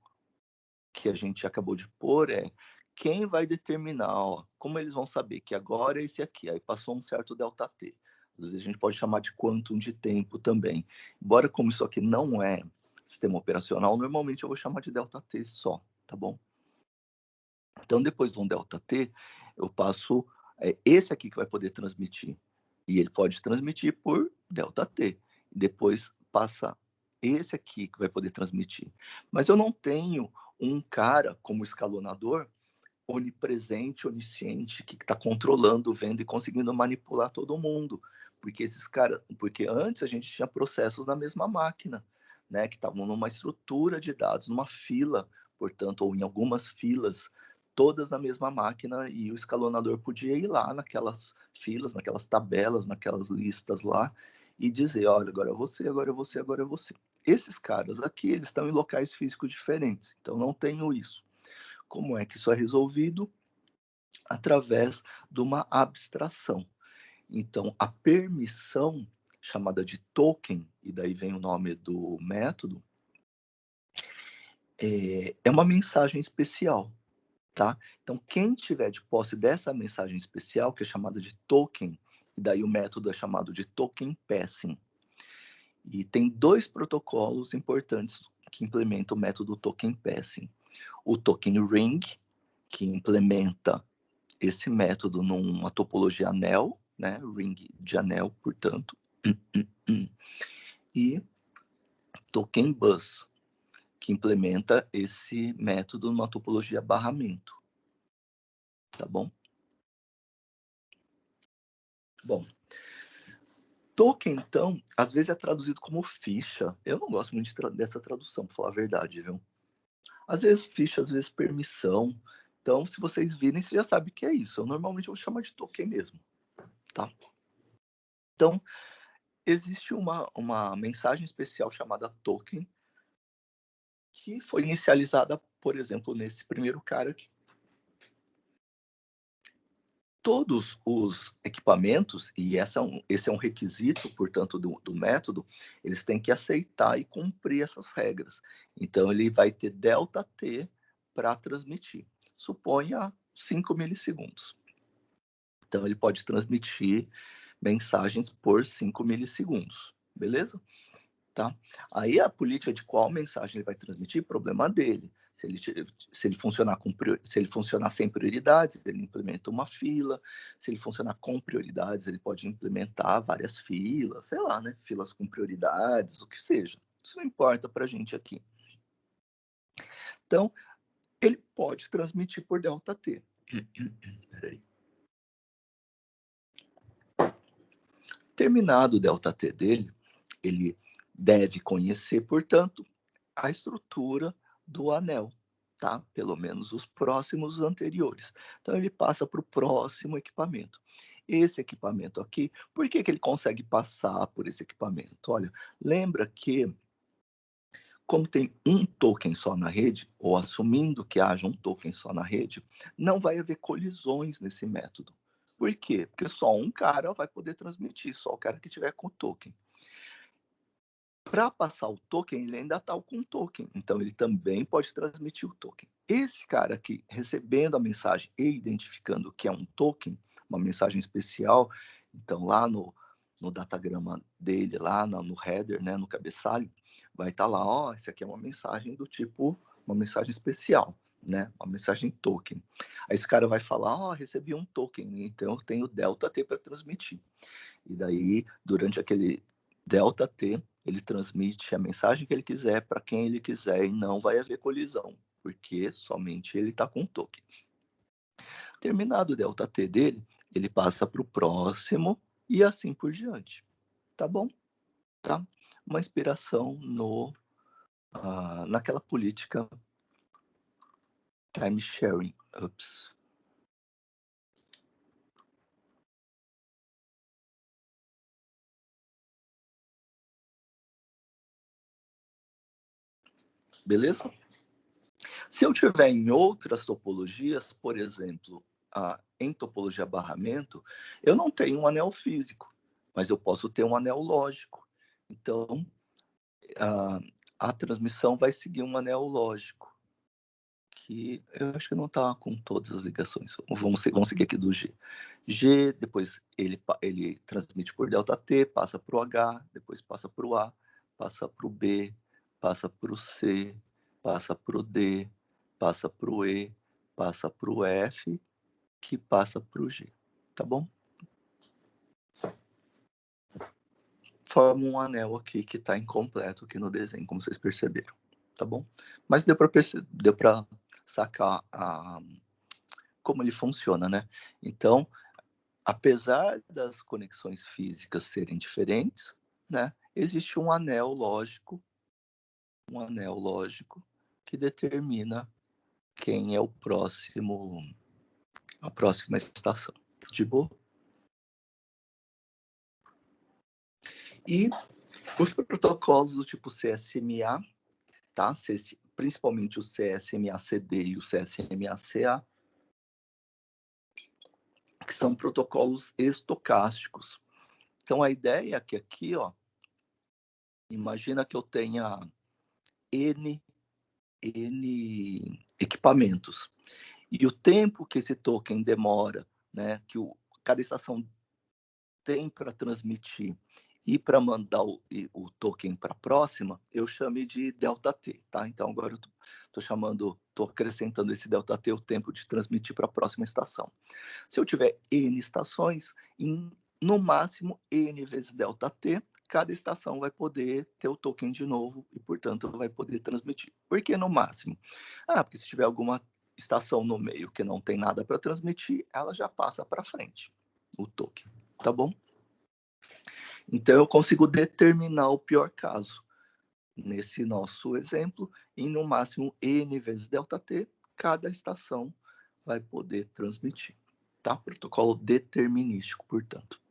que a gente acabou de pôr é quem vai determinar, ó, como eles vão saber que agora é esse aqui, aí passou um certo delta T. Às vezes a gente pode chamar de quantum de tempo também. Embora como isso aqui não é sistema operacional, normalmente eu vou chamar de delta T só, tá bom? Então, depois de um delta T, eu passo esse aqui que vai poder transmitir. E ele pode transmitir por delta T. Depois passa esse aqui que vai poder transmitir. Mas eu não tenho um cara como escalonador onipresente, onisciente, que está controlando, vendo e conseguindo manipular todo mundo. Porque antes a gente tinha processos na mesma máquina, né, que estavam numa estrutura de dados, numa fila, portanto, ou em algumas filas, todas na mesma máquina, e o escalonador podia ir lá naquelas filas, naquelas tabelas, naquelas listas lá, e dizer, olha, agora é você, agora é você, agora é você. Esses caras aqui, eles estão em locais físicos diferentes, então não tenho isso. Como é que isso é resolvido? Através de uma abstração. Então, a permissão, chamada de token, e daí vem o nome do método, é uma mensagem especial, tá? Então, quem tiver de posse dessa mensagem especial, que é chamada de token, e daí o método é chamado de token passing. E tem dois protocolos importantes que implementam o método token passing. O token ring, que implementa esse método numa topologia anel, né? Ring de anel, portanto. E token bus, que implementa esse método numa topologia barramento. Tá bom? Bom, token, então, às vezes é traduzido como ficha. Eu não gosto muito dessa tradução, para falar a verdade, viu? Às vezes ficha, às vezes permissão. Então, se vocês virem, você já sabe o que é isso. Eu normalmente vou chamar de token mesmo, tá? Então, existe uma mensagem especial chamada token, que foi inicializada, por exemplo, nesse primeiro cara aqui. Todos os equipamentos, e esse é um requisito, portanto, do método, eles têm que aceitar e cumprir essas regras. Então, ele vai ter ΔT para transmitir. Suponha 5 milissegundos. Então, ele pode transmitir mensagens por 5 milissegundos. Beleza? Tá? Aí a política de qual mensagem ele vai transmitir, problema dele. Se ele funcionar sem prioridades, ele implementa uma fila. Se ele funcionar com prioridades, ele pode implementar várias filas, sei lá, né? Filas com prioridades, o que seja. Isso não importa para a gente aqui. Então, ele pode transmitir por ΔT. Peraí. Terminado o ΔT dele, ele deve conhecer, portanto, a estrutura do anel, tá? Pelo menos os próximos anteriores. Então, ele passa para o próximo equipamento. Esse equipamento aqui, por que ele consegue passar por esse equipamento? Olha, lembra que, como tem um token só na rede, ou assumindo que haja um token só na rede, não vai haver colisões nesse método. Por quê? Porque só um cara vai poder transmitir, só o cara que tiver com o token. Para passar o token, ele ainda está com o token, então ele também pode transmitir o token. Esse cara aqui, recebendo a mensagem e identificando que é um token, uma mensagem especial, então lá no datagrama dele, lá no header, né, no cabeçalho, vai estar lá, ó, esse aqui é uma mensagem do tipo, uma mensagem especial, né, uma mensagem token. Aí esse cara vai falar, ó, recebi um token, então eu tenho ΔT para transmitir. E daí, durante aquele ΔT, ele transmite a mensagem que ele quiser para quem ele quiser e não vai haver colisão, porque somente ele está com o token. Terminado o ΔT dele, ele passa para o próximo e assim por diante. Tá bom? Tá? Uma inspiração naquela política time sharing. Ups. Beleza? Se eu tiver em outras topologias, por exemplo, em topologia barramento, eu não tenho um anel físico, mas eu posso ter um anel lógico. Então, a transmissão vai seguir um anel lógico, que eu acho que não está com todas as ligações. Vamos seguir aqui do G. G, depois ele transmite por ΔT, passa para o H, depois passa para o A, passa para o B, passa para o C, passa para o D, passa para o E, passa para o F, que passa para o G. Tá bom? Forma um anel aqui que está incompleto aqui no desenho, como vocês perceberam. Tá bom? Mas deu para sacar como ele funciona, né? Então, apesar das conexões físicas serem diferentes, né, existe um anel lógico que determina quem é a próxima estação. De boa? E os protocolos do tipo CSMA, tá? Principalmente o CSMA-CD e o CSMA-CA, que são protocolos estocásticos. Então, a ideia é que aqui, ó, imagina que eu tenha N equipamentos. E o tempo que esse token demora, né, que cada estação tem para transmitir e para mandar o token para a próxima, eu chamo de ΔT, tá? Então agora eu estou acrescentando esse ΔT, o tempo de transmitir para a próxima estação. Se eu tiver N estações, no máximo N vezes ΔT, cada estação vai poder ter o token de novo e, portanto, vai poder transmitir. Por que no máximo? Porque se tiver alguma estação no meio que não tem nada para transmitir, ela já passa para frente, o token, tá bom? Então, eu consigo determinar o pior caso. Nesse nosso exemplo, em no máximo N vezes ΔT, cada estação vai poder transmitir. Tá? Protocolo determinístico, portanto.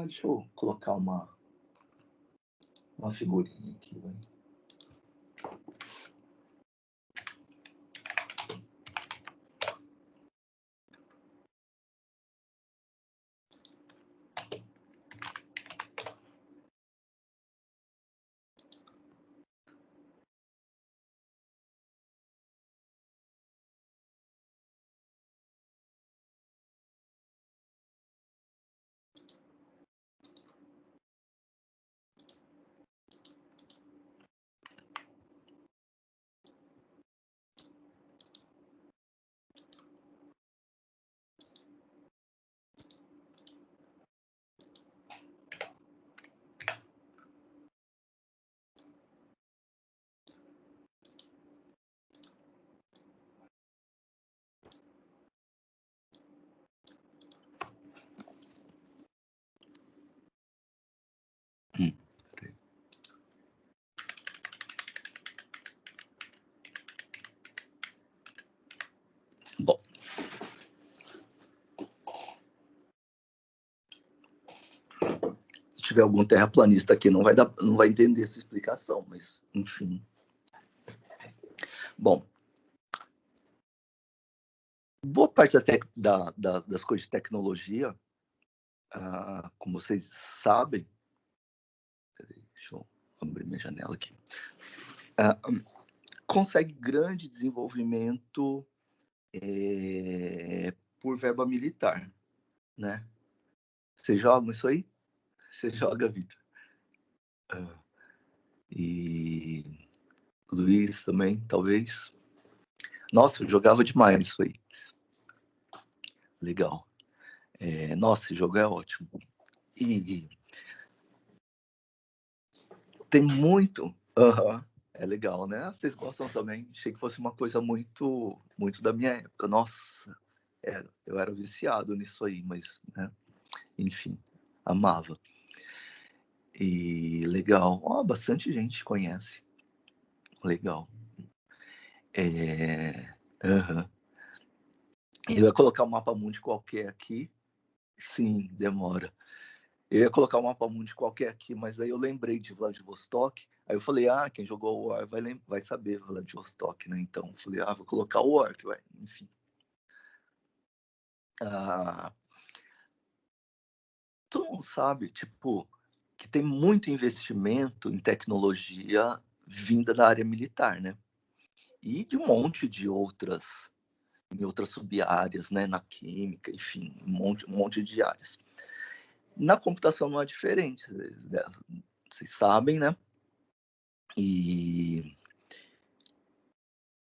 Deixa eu colocar uma figurinha aqui. Né? tiver algum terraplanista aqui, não vai entender essa explicação, mas, enfim. Bom, boa parte das coisas de tecnologia, como vocês sabem, deixa eu abrir minha janela aqui, consegue grande desenvolvimento por verba militar, né? Vocês jogam isso aí? Você joga, Vitor? E Luiz também, talvez. Nossa, eu jogava demais isso aí. Legal. Nossa, esse jogo é ótimo. E tem muito... É legal, né? Vocês gostam também? Achei que fosse uma coisa muito, muito da minha época. Nossa, eu era viciado nisso aí, mas, né? Enfim, amava. E legal. Bastante gente conhece. Legal. Eu ia colocar um mapa mundi qualquer aqui. Sim, demora. Eu ia colocar um mapa mundi qualquer aqui, mas aí eu lembrei de Vladivostok. Aí eu falei, quem jogou o War vai saber Vladivostok, né? Então, eu falei, vou colocar o War, enfim. Todo mundo sabe, tipo, que tem muito investimento em tecnologia vinda da área militar, né? E de um monte de outras sub-áreas, né? Na química, enfim, um monte de áreas. Na computação não é diferente, vocês sabem, né? E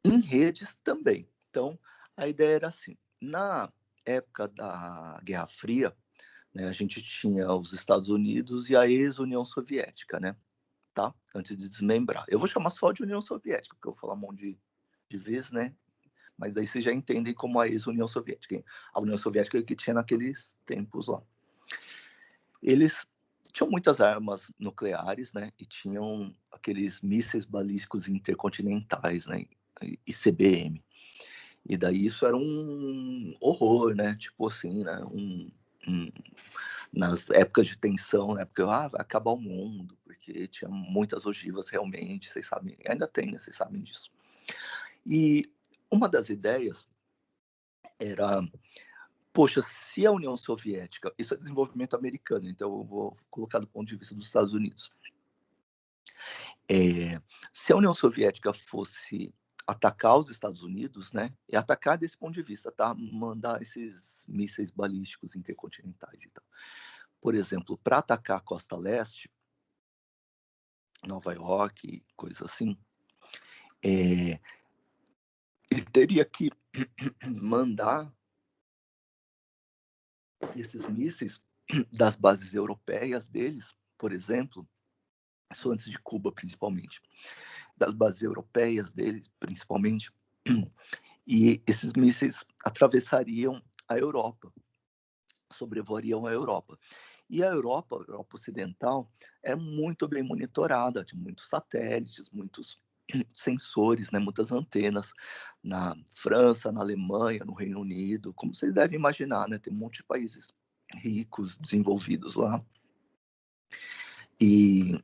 em redes também. Então, a ideia era assim, na época da Guerra Fria, né, a gente tinha os Estados Unidos e a ex-União Soviética, né? Tá? Antes de desmembrar. Eu vou chamar só de União Soviética, porque eu vou falar um monte de vezes, né? Mas daí vocês já entendem como a ex-União Soviética. A União Soviética que tinha naqueles tempos lá. Eles tinham muitas armas nucleares, né? E tinham aqueles mísseis balísticos intercontinentais, né? ICBM. E daí isso era um horror, né? Tipo assim, né? Nas épocas de tensão, né? Porque vai acabar o mundo, porque tinha muitas ogivas realmente, vocês sabem, ainda tem, né? Vocês sabem disso. E uma das ideias era, poxa, se a União Soviética, isso é desenvolvimento americano, então eu vou colocar do ponto de vista dos Estados Unidos. Se a União Soviética fosse atacar os Estados Unidos, né? E atacar desse ponto de vista, tá? Mandar esses mísseis balísticos intercontinentais e tal. Por exemplo, para atacar a costa leste, Nova York, coisa assim, ele teria que mandar esses mísseis das bases europeias deles, por exemplo, isso antes de Cuba principalmente, das bases europeias deles principalmente, e esses mísseis atravessariam a Europa, sobrevoariam a Europa. E a Europa Ocidental, é muito bem monitorada, tinha muitos satélites, muitos sensores, né, muitas antenas na França, na Alemanha, no Reino Unido, como vocês devem imaginar, né, tem um monte de países ricos, desenvolvidos lá. E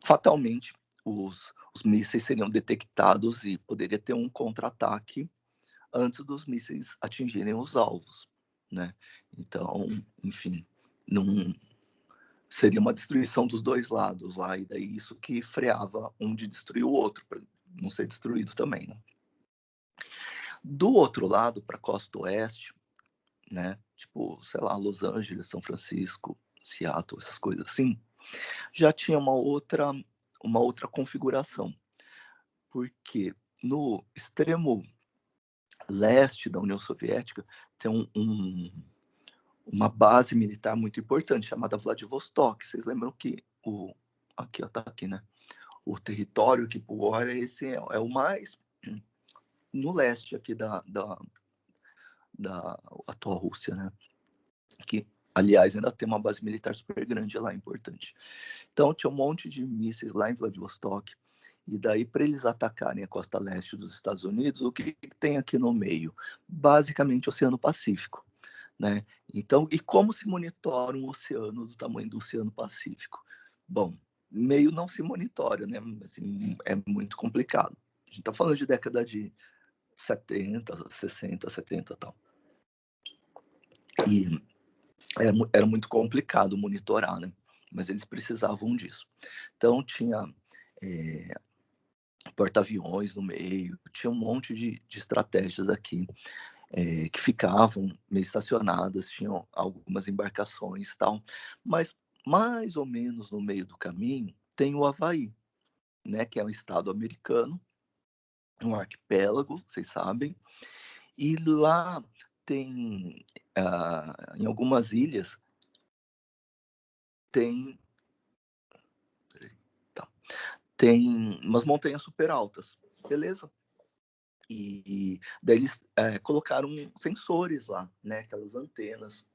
fatalmente os mísseis seriam detectados e poderia ter um contra-ataque antes dos mísseis atingirem os alvos, né? Então, enfim, não seria uma destruição dos dois lados lá, e daí isso que freava um de destruir o outro, para não ser destruído também, né? Do outro lado, para a costa oeste, né? Tipo, sei lá, Los Angeles, São Francisco, Seattle, essas coisas assim, já tinha uma outra configuração, porque no extremo leste da União Soviética tem uma base militar muito importante chamada Vladivostok. Vocês lembram que aqui ó, tá aqui, né? O território que por hora é o mais no leste aqui da atual Rússia, né? Que, aliás, ainda tem uma base militar super grande lá, importante. Então, tinha um monte de mísseis lá em Vladivostok, e daí, para eles atacarem a costa leste dos Estados Unidos, o que tem aqui no meio? Basicamente, o Oceano Pacífico, né? Então, e como se monitora um oceano do tamanho do Oceano Pacífico? Bom, meio não se monitora, né? Assim, é muito complicado. A gente está falando de década de 70, 60, 70 e tal. E era muito complicado monitorar, né? Mas eles precisavam disso. Então, tinha porta-aviões no meio, tinha um monte de estratégias aqui que ficavam meio estacionadas, tinham algumas embarcações e tal, mas mais ou menos no meio do caminho tem o Havaí, né, que é um estado americano, um arquipélago, vocês sabem, e lá tem, em algumas ilhas, tem, tá, tem umas montanhas super altas, beleza? E daí eles colocaram sensores lá, né, aquelas antenas,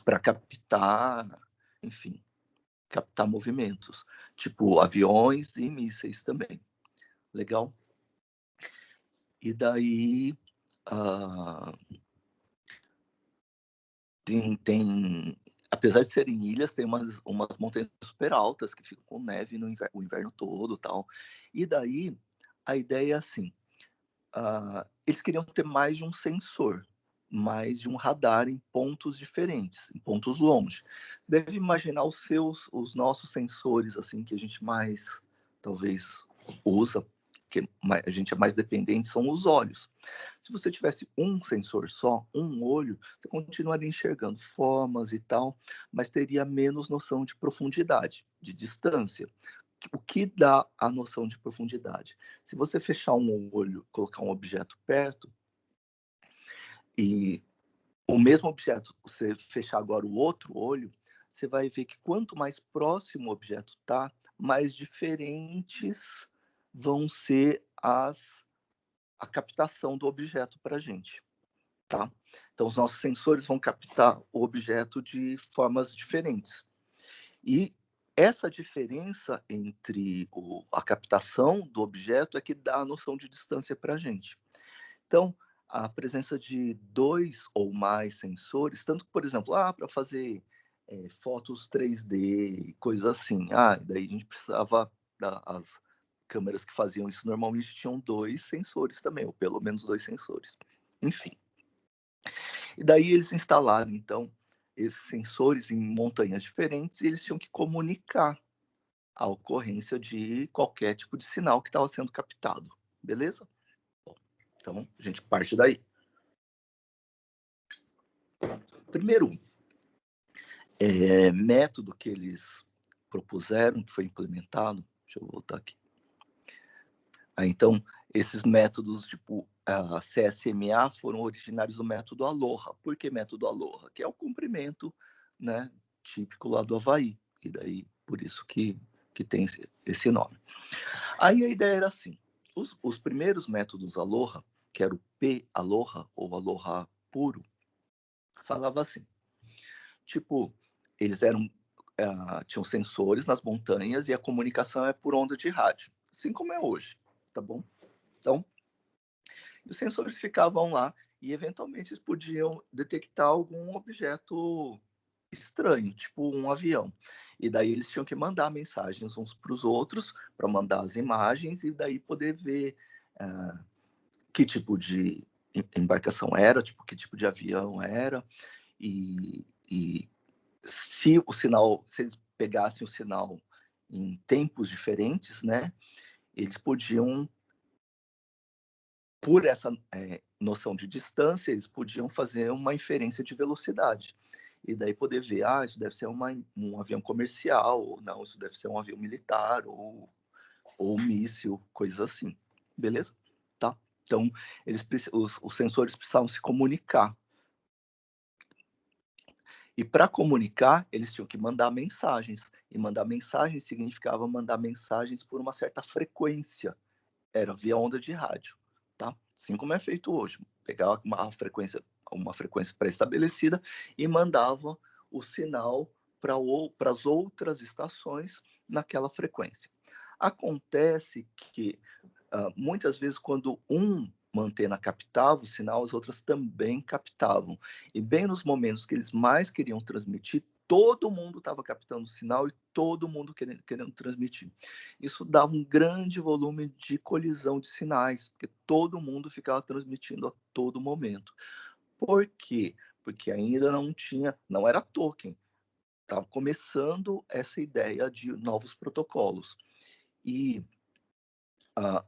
para captar, enfim, captar movimentos, tipo aviões e mísseis também. Legal? E daí apesar de serem ilhas, tem umas montanhas super altas que ficam com neve no o inverno todo, tal. E daí a ideia é assim, eles queriam ter mais de um sensor, mais de um radar em pontos diferentes, em pontos longe. Deve imaginar os nossos sensores, assim, que a gente mais, talvez, usa, que a gente é mais dependente, são os olhos. Se você tivesse um sensor só, um olho, você continuaria enxergando formas e tal, mas teria menos noção de profundidade, de distância. O que dá a noção de profundidade? Se você fechar um olho, colocar um objeto perto, e o mesmo objeto, você fechar agora o outro olho, você vai ver que quanto mais próximo o objeto está, mais diferentes vão ser a captação do objeto para a gente. Tá? Então, os nossos sensores vão captar o objeto de formas diferentes. E essa diferença entre a captação do objeto é que dá a noção de distância para a gente. Então, a presença de 2 ou mais sensores, tanto que, por exemplo, para fazer fotos 3D, coisas assim, daí a gente precisava, as câmeras que faziam isso normalmente tinham 2 sensores também, ou pelo menos 2 sensores. Enfim. E daí eles instalaram, então, esses sensores em montanhas diferentes e eles tinham que comunicar a ocorrência de qualquer tipo de sinal que estava sendo captado. Beleza? Bom, então, a gente parte daí. Primeiro método que eles propuseram, que foi implementado, deixa eu voltar aqui. Então, esses métodos, tipo a CSMA, foram originários do método Aloha. Por que método Aloha? Que é o comprimento, né, típico lá do Havaí. E daí, por isso que tem esse nome. Aí a ideia era assim, os primeiros métodos Aloha, que era o P-Aloha, ou Aloha puro, falava assim, tipo, eles tinham sensores nas montanhas e a comunicação é por onda de rádio, assim como é hoje, tá bom? Então, os sensores ficavam lá e eventualmente eles podiam detectar algum objeto estranho, tipo um avião. E daí eles tinham que mandar mensagens uns para os outros para mandar as imagens e daí poder ver que tipo de embarcação era, tipo que tipo de avião era e se o sinal, se eles pegassem o sinal em tempos diferentes, né, eles podiam, por essa noção de distância, eles podiam fazer uma inferência de velocidade. E daí poder ver, isso deve ser um avião comercial, ou não, isso deve ser um avião militar, ou um míssil, coisas assim. Beleza? Tá? Então, os sensores precisavam se comunicar. E para comunicar, eles tinham que mandar mensagens. E mandar mensagens significava mandar mensagens por uma certa frequência. Era via onda de rádio, tá? Assim como é feito hoje. Pegava uma frequência pré-estabelecida e mandava o sinal para as outras estações naquela frequência. Acontece que muitas vezes quando um antena captava o sinal, as outras também captavam. E bem nos momentos que eles mais queriam transmitir, todo mundo estava captando o sinal e todo mundo querendo transmitir. Isso dava um grande volume de colisão de sinais, porque todo mundo ficava transmitindo a todo momento. Por quê? Porque ainda não era token. Estava começando essa ideia de novos protocolos. E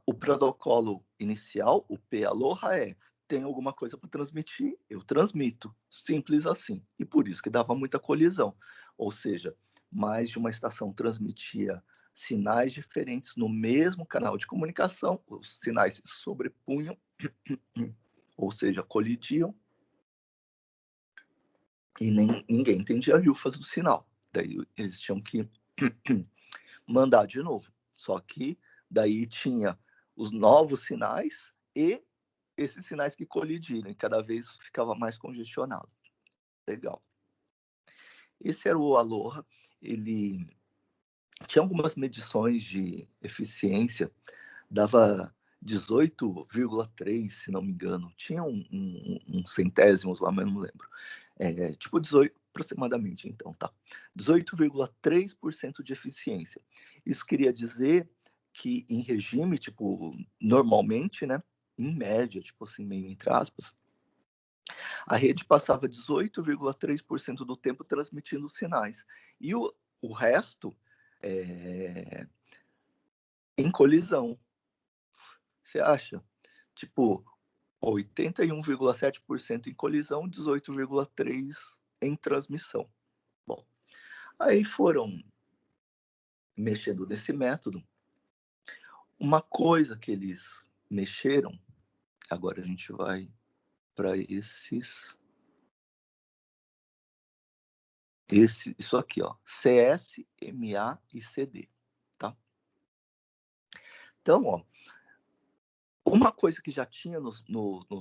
o protocolo inicial, o P-Aloha, tem alguma coisa para transmitir, eu transmito. Simples assim. E por isso que dava muita colisão. Ou seja, mais de uma estação transmitia sinais diferentes no mesmo canal de comunicação, os sinais se sobrepunham, ou seja, colidiam, e ninguém entendia a lufas do sinal. Daí eles tinham que mandar de novo. Só que daí tinha os novos sinais e esses sinais que colidiram, e cada vez ficava mais congestionado. Legal. Esse era o Aloha. Ele tinha algumas medições de eficiência, dava 18,3, se não me engano. Tinha um centésimos lá, mas não lembro. Tipo 18 aproximadamente, então, tá? 18,3% de eficiência. Isso queria dizer que em regime, tipo, normalmente, né? Em média, tipo assim, meio entre aspas, a rede passava 18,3% do tempo transmitindo sinais. E o resto em colisão. Você acha? Tipo, 81,7% em colisão, 18,3% em transmissão. Bom, aí foram mexendo nesse método. Uma coisa que eles mexeram, agora a gente vai para isso aqui, ó, CS, MA e CD, tá? Então, ó, uma coisa que já tinha nos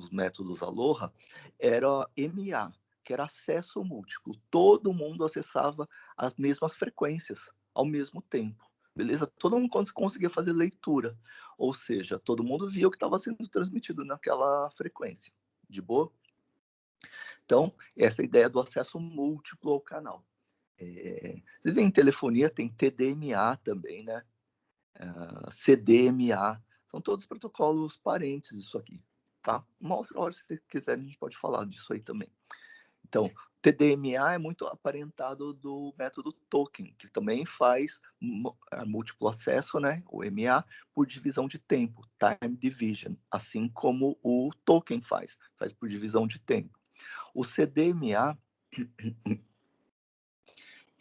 métodos Aloha era MA, que era acesso múltiplo. Todo mundo acessava as mesmas frequências ao mesmo tempo. Beleza? Todo mundo conseguia fazer leitura. Ou seja, todo mundo via o que estava sendo transmitido naquela frequência. De boa? Então, essa ideia do acesso múltiplo ao canal. Você vê em telefonia, tem TDMA também, né? CDMA. São todos protocolos parentes disso aqui, tá? Uma outra hora, se vocês quiserem, a gente pode falar disso aí também. Então, TDMA é muito aparentado do método token, que também faz múltiplo acesso, né, o MA, por divisão de tempo, time division, assim como o token faz por divisão de tempo. O CDMA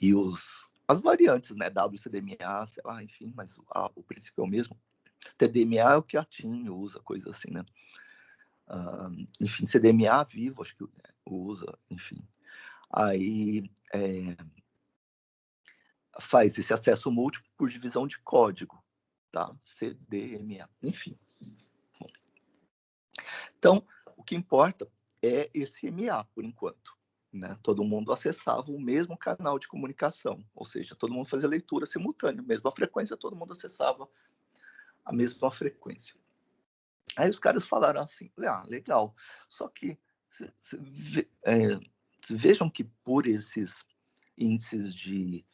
e as variantes, né, WCDMA, sei lá, enfim, mas o princípio é o mesmo. TDMA é o que a TIM usa, coisa assim, né? Enfim, CDMA vivo, acho que usa, enfim. Aí faz esse acesso múltiplo por divisão de código, tá? CDMA, enfim. Bom. Então, o que importa é esse MA, por enquanto. Né? Todo mundo acessava o mesmo canal de comunicação, ou seja, todo mundo fazia leitura simultânea, mesma frequência, todo mundo acessava a mesma frequência. Aí os caras falaram assim, legal, só que vejam que por esses índices de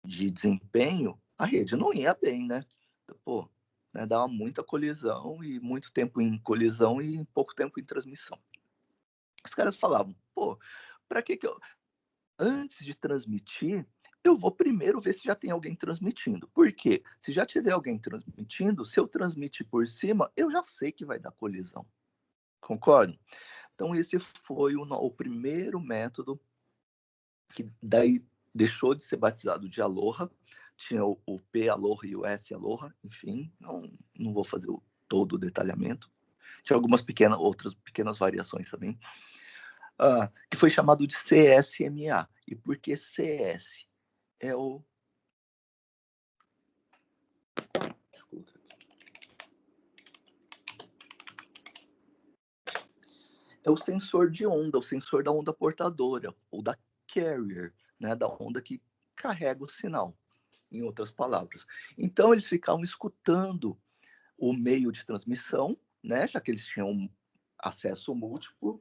desempenho, a rede não ia bem, né? Pô, né, dava muita colisão e muito tempo em colisão e pouco tempo em transmissão. Os caras falavam, pô, para que eu... Antes de transmitir, eu vou primeiro ver se já tem alguém transmitindo. Por quê? Se já tiver alguém transmitindo, se eu transmitir por cima, eu já sei que vai dar colisão. Concordo? Então, esse foi o primeiro método que daí deixou de ser batizado de Aloha. Tinha o P Aloha e o S Aloha, enfim, não vou fazer todo o detalhamento. Tinha algumas outras pequenas variações também. Que foi chamado de CSMA. E por que CS? É o... É o sensor de onda, o sensor da onda portadora, ou da carrier, né, da onda que carrega o sinal, em outras palavras. Então, eles ficavam escutando o meio de transmissão, né? Já que eles tinham acesso múltiplo.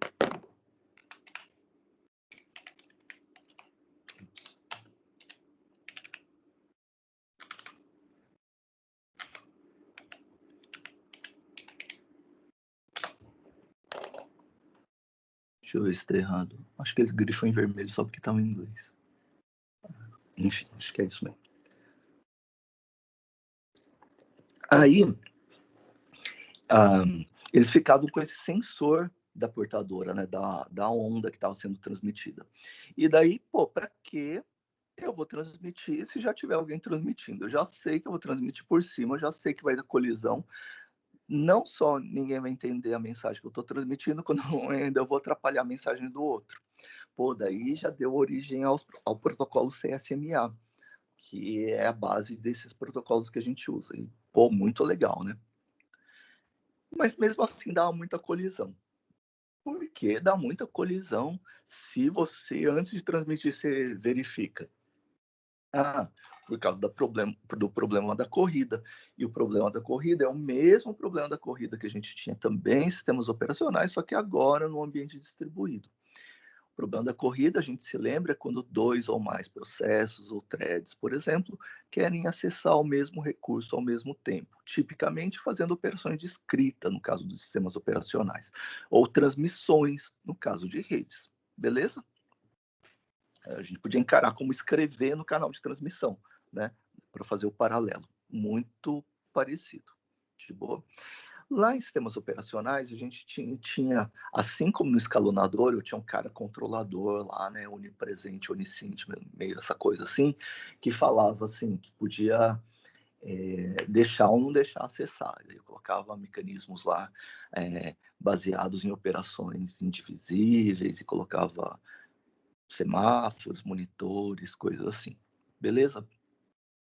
Deixa eu ver se está errado. Acho que ele grifou em vermelho só porque estava em inglês. Enfim, acho que é isso mesmo. Aí, eles ficavam com esse sensor da portadora, né, da onda que estava sendo transmitida. E daí, pô, para que eu vou transmitir se já tiver alguém transmitindo? Eu já sei que eu vou transmitir por cima, eu já sei que vai dar colisão. Não só ninguém vai entender a mensagem que eu estou transmitindo, quando eu ainda vou atrapalhar a mensagem do outro. Pô, daí já deu origem ao protocolo CSMA, que é a base desses protocolos que a gente usa. E, pô, muito legal, né? Mas mesmo assim dá muita colisão. Por que dá muita colisão se você, antes de transmitir, você verifica? Ah, por causa do problema da corrida. E o problema da corrida é o mesmo problema da corrida que a gente tinha também em sistemas operacionais, só que agora no ambiente distribuído. O problema da corrida, a gente se lembra, quando 2 ou mais processos ou threads, por exemplo, querem acessar o mesmo recurso ao mesmo tempo, tipicamente fazendo operações de escrita, no caso dos sistemas operacionais, ou transmissões, no caso de redes. Beleza? A gente podia encarar como escrever no canal de transmissão, né? Para fazer o paralelo. Muito parecido. De boa. Lá em sistemas operacionais, a gente tinha, assim como no escalonador, eu tinha um cara controlador lá, né, onipresente, onisciente, meio essa coisa assim, que falava assim, que podia deixar ou não deixar acessar. Eu colocava mecanismos lá baseados em operações indivisíveis e colocava semáforos, monitores, coisas assim. Beleza?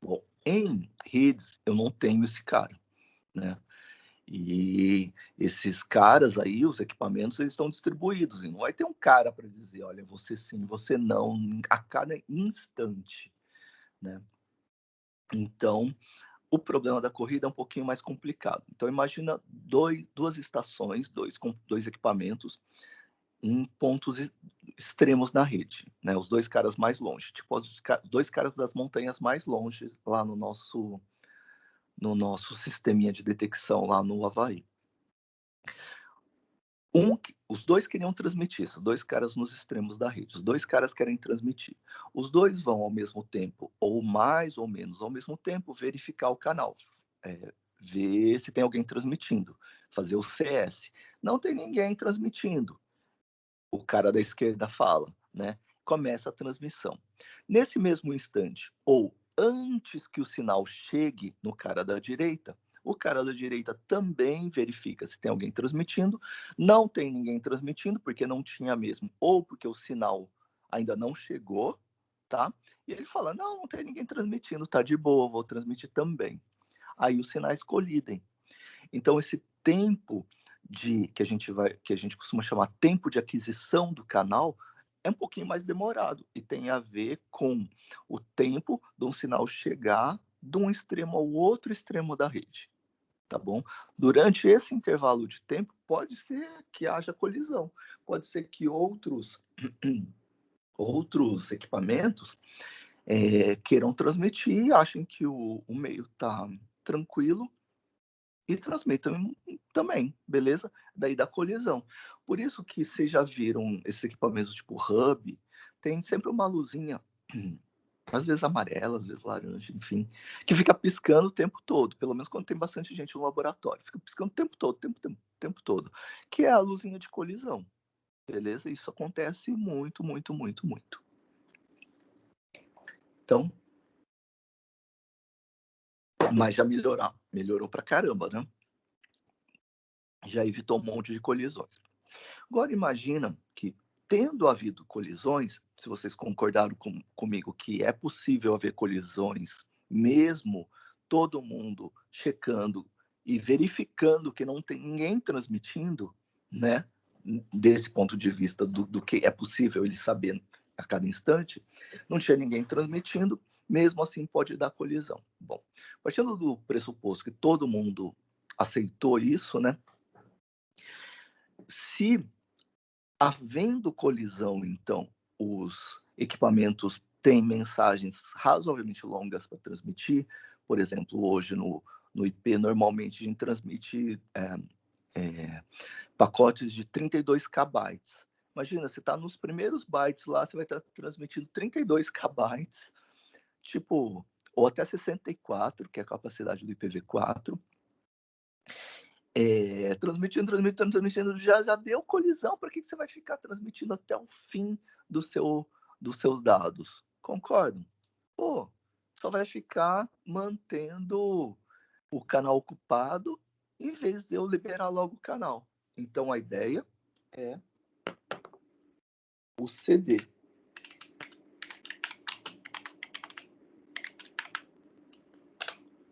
Bom, em redes, eu não tenho esse cara, né? E esses caras aí, os equipamentos, eles estão distribuídos. E não vai ter um cara para dizer, olha, você sim, você não, a cada instante, né? Então, o problema da corrida é um pouquinho mais complicado. Então, imagina duas estações, dois equipamentos em pontos extremos na rede, né? Os dois caras mais longe, tipo os dois caras das montanhas mais longe lá no nosso sisteminha de detecção lá no Havaí. Os dois queriam transmitir, são dois caras nos extremos da rede. Os dois caras querem transmitir. Os dois vão ao mesmo tempo, ou mais ou menos ao mesmo tempo, verificar o canal, ver se tem alguém transmitindo, fazer o CS. Não tem ninguém transmitindo. O cara da esquerda fala, né? Começa a transmissão. Nesse mesmo instante, ou antes que o sinal chegue no cara da direita, o cara da direita também verifica se tem alguém transmitindo. Não tem ninguém transmitindo, porque não tinha mesmo, ou porque o sinal ainda não chegou, tá? E ele fala: não tem ninguém transmitindo, tá de boa, vou transmitir também. Aí os sinais colidem. Então, esse tempo que a gente costuma chamar tempo de aquisição do canal é um pouquinho mais demorado e tem a ver com o tempo de um sinal chegar de um extremo ao outro extremo da rede, tá bom? Durante esse intervalo de tempo, pode ser que haja colisão, pode ser que outros equipamentos queiram transmitir e achem que o meio está tranquilo e transmitam também, beleza? Daí dá colisão. Por isso que vocês já viram esses equipamentos tipo hub, tem sempre uma luzinha, às vezes amarela, às vezes laranja, enfim, que fica piscando o tempo todo, pelo menos quando tem bastante gente no laboratório, fica piscando o tempo todo, tempo todo, que é a luzinha de colisão, beleza? Isso acontece muito, muito, muito, muito. Então, mas já melhorou pra caramba, né? Já evitou um monte de colisões. Agora imagina que, tendo havido colisões, se vocês concordaram comigo que é possível haver colisões, mesmo todo mundo checando e verificando que não tem ninguém transmitindo, né? Desse ponto de vista do que é possível ele saber a cada instante, não tinha ninguém transmitindo, mesmo assim pode dar colisão. Bom, partindo do pressuposto que todo mundo aceitou isso, né? Se havendo colisão, então, os equipamentos têm mensagens razoavelmente longas para transmitir, por exemplo, hoje no IP, normalmente a gente transmite pacotes de 32 kB. Imagina, você está nos primeiros bytes lá, você vai estar transmitindo 32 kB, tipo, ou até 64, que é a capacidade do IPv4. Transmitindo, já deu colisão. Para que você vai ficar transmitindo até o fim dos seus dados? Concordam? Pô, só vai ficar mantendo o canal ocupado em vez de eu liberar logo o canal. Então a ideia é o CD.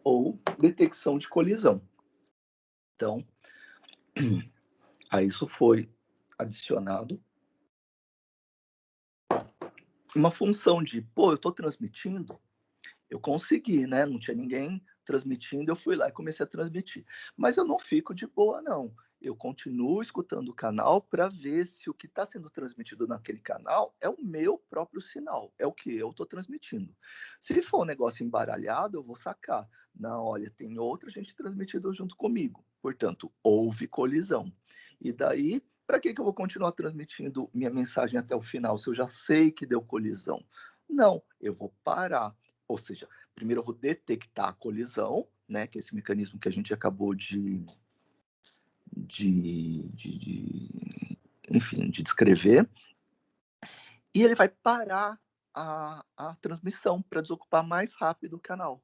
Ou detecção de colisão. Então, a isso foi adicionado uma função de, pô, eu estou transmitindo, eu consegui, né? Não tinha ninguém transmitindo, eu fui lá e comecei a transmitir. Mas eu não fico de boa, não. Eu continuo escutando o canal para ver se o que está sendo transmitido naquele canal é o meu próprio sinal, é o que eu estou transmitindo. Se for um negócio embaralhado, eu vou sacar. Não, olha, tem outra gente transmitindo junto comigo. Portanto, houve colisão. E daí, para que eu vou continuar transmitindo minha mensagem até o final se eu já sei que deu colisão? Não, eu vou parar. Ou seja, primeiro eu vou detectar a colisão, né, que é esse mecanismo que a gente acabou enfim, de descrever, e ele vai parar a transmissão para desocupar mais rápido o canal.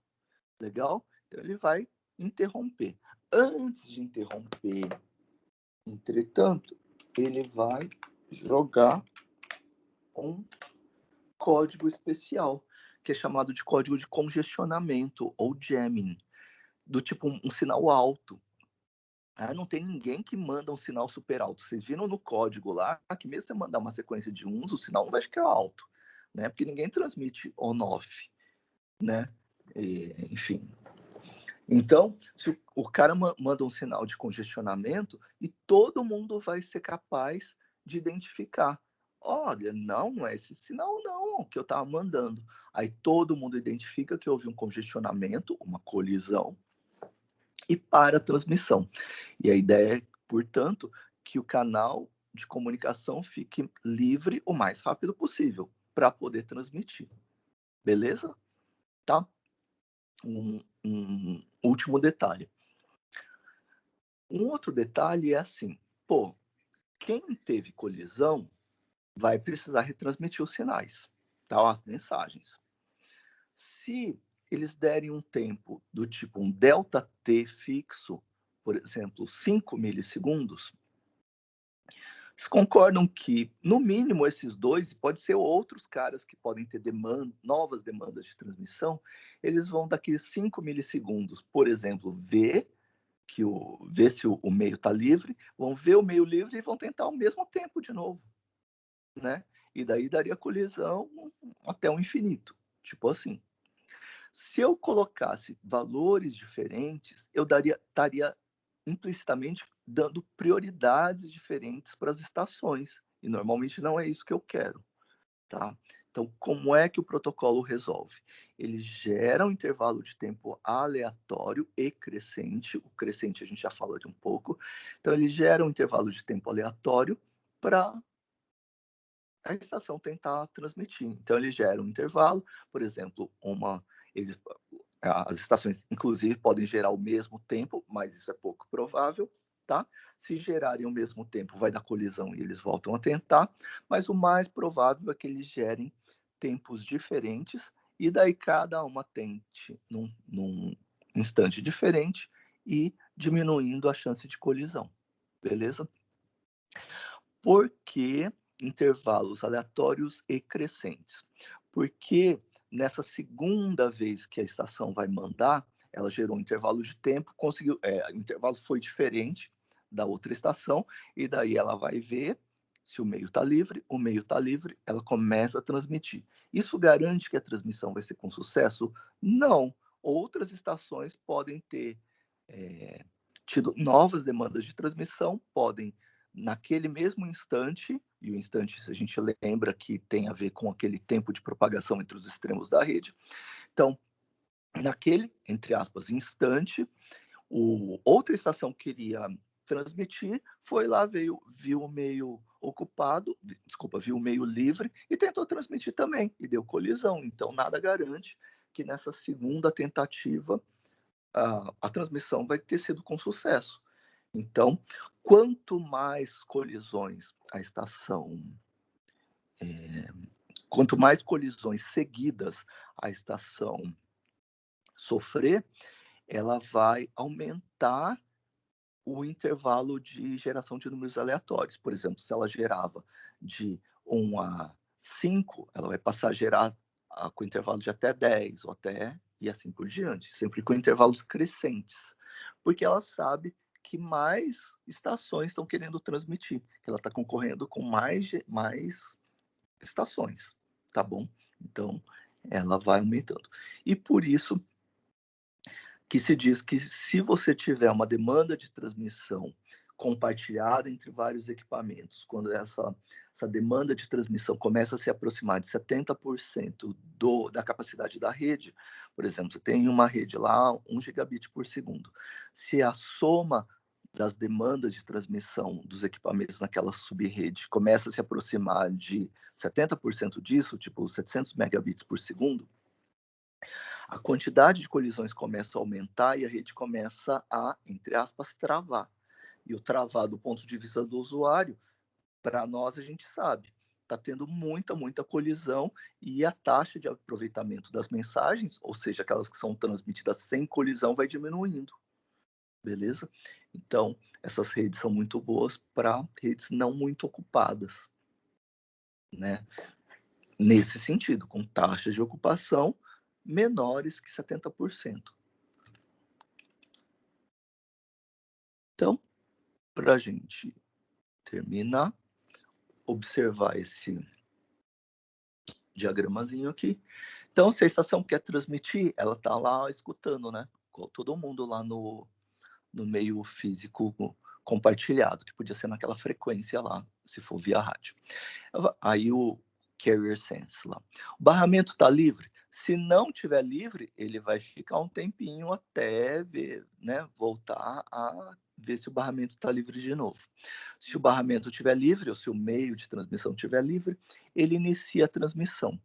Legal? Então ele vai interromper. Antes de interromper, entretanto, ele vai jogar um código especial, que é chamado de código de congestionamento, ou jamming, do tipo um sinal alto. Não tem ninguém que manda um sinal super alto. Vocês viram no código lá que mesmo você mandar uma sequência de uns, o sinal não vai ficar alto, né? Porque ninguém transmite on-off, né? Enfim. Então, se o cara manda um sinal de congestionamento e todo mundo vai ser capaz de identificar. Olha, não é esse sinal não que eu estava mandando. Aí todo mundo identifica que houve um congestionamento, uma colisão, e para a transmissão. E a ideia é, portanto, que o canal de comunicação fique livre o mais rápido possível para poder transmitir. Beleza? Tá? Um último detalhe. Um outro detalhe é assim, pô, quem teve colisão vai precisar retransmitir os sinais, tá? As mensagens. Se eles derem um tempo do tipo um delta T fixo, por exemplo, 5 milissegundos, vocês concordam que, no mínimo, esses dois, e pode ser outros caras que podem ter novas demandas de transmissão, eles vão daqui 5 milissegundos, por exemplo, ver se o meio está livre, vão ver o meio livre e vão tentar ao mesmo tempo de novo, né? E daí daria colisão até o infinito, tipo assim. Se eu colocasse valores diferentes, eu estaria implicitamente dando prioridades diferentes para as estações. E normalmente não é isso que eu quero, tá? Então, como é que o protocolo resolve? Ele gera um intervalo de tempo aleatório e crescente. O crescente a gente já falou de um pouco. Então, ele gera um intervalo de tempo aleatório para a estação tentar transmitir. Então, ele gera um intervalo, por exemplo, as estações, inclusive, podem gerar ao mesmo tempo, mas isso é pouco provável, tá? Se gerarem ao mesmo tempo, vai dar colisão e eles voltam a tentar, mas o mais provável é que eles gerem tempos diferentes e daí cada uma tente num instante diferente e diminuindo a chance de colisão, beleza? Por que intervalos aleatórios e crescentes? Porque nessa segunda vez que a estação vai mandar, ela gerou um intervalo de tempo, o intervalo foi diferente da outra estação, e daí ela vai ver se o meio está livre, ela começa a transmitir. Isso garante que a transmissão vai ser com sucesso? Não. Outras estações podem ter tido novas demandas de transmissão, podem naquele mesmo instante, e o instante, se a gente lembra que tem a ver com aquele tempo de propagação entre os extremos da rede. Então, naquele, entre aspas, instante, outra estação queria transmitir, foi lá, viu o meio ocupado, desculpa, viu o meio livre e tentou transmitir também, e deu colisão. Então, nada garante que nessa segunda tentativa a transmissão vai ter sido com sucesso. Então, quanto mais colisões a estação, quanto mais colisões seguidas a estação sofrer, ela vai aumentar o intervalo de geração de números aleatórios. Por exemplo, se ela gerava de 1 a 5, ela vai passar a gerar com intervalo de até 10 ou até e assim por diante, sempre com intervalos crescentes, porque ela sabe que mais estações estão querendo transmitir, que ela está concorrendo com mais estações, tá bom? Então, ela vai aumentando. E por isso que se diz que se você tiver uma demanda de transmissão compartilhada entre vários equipamentos, quando essa demanda de transmissão começa a se aproximar de 70% da capacidade da rede, por exemplo, você tem uma rede lá, 1 gigabit por segundo. Se a soma das demandas de transmissão dos equipamentos naquela subrede começa a se aproximar de 70% disso, tipo 700 megabits por segundo, a quantidade de colisões começa a aumentar e a rede começa a, entre aspas, travar. E o travar do ponto de vista do usuário, para nós a gente sabe, está tendo muita colisão e a taxa de aproveitamento das mensagens, ou seja, aquelas que são transmitidas sem colisão, vai diminuindo. Beleza? Então, essas redes são muito boas para redes não muito ocupadas, né? Nesse sentido, com taxas de ocupação menores que 70%. Então, para a gente terminar, observar esse diagramazinho aqui. Então, se a estação quer transmitir, ela está lá escutando, né? Todo mundo lá no meio físico compartilhado, que podia ser naquela frequência lá, se for via rádio. Aí o carrier sense lá. O barramento está livre? Se não tiver livre, ele vai ficar um tempinho até ver, né, voltar a ver se o barramento está livre de novo. Se o barramento estiver livre, ou se o meio de transmissão estiver livre, ele inicia a transmissão.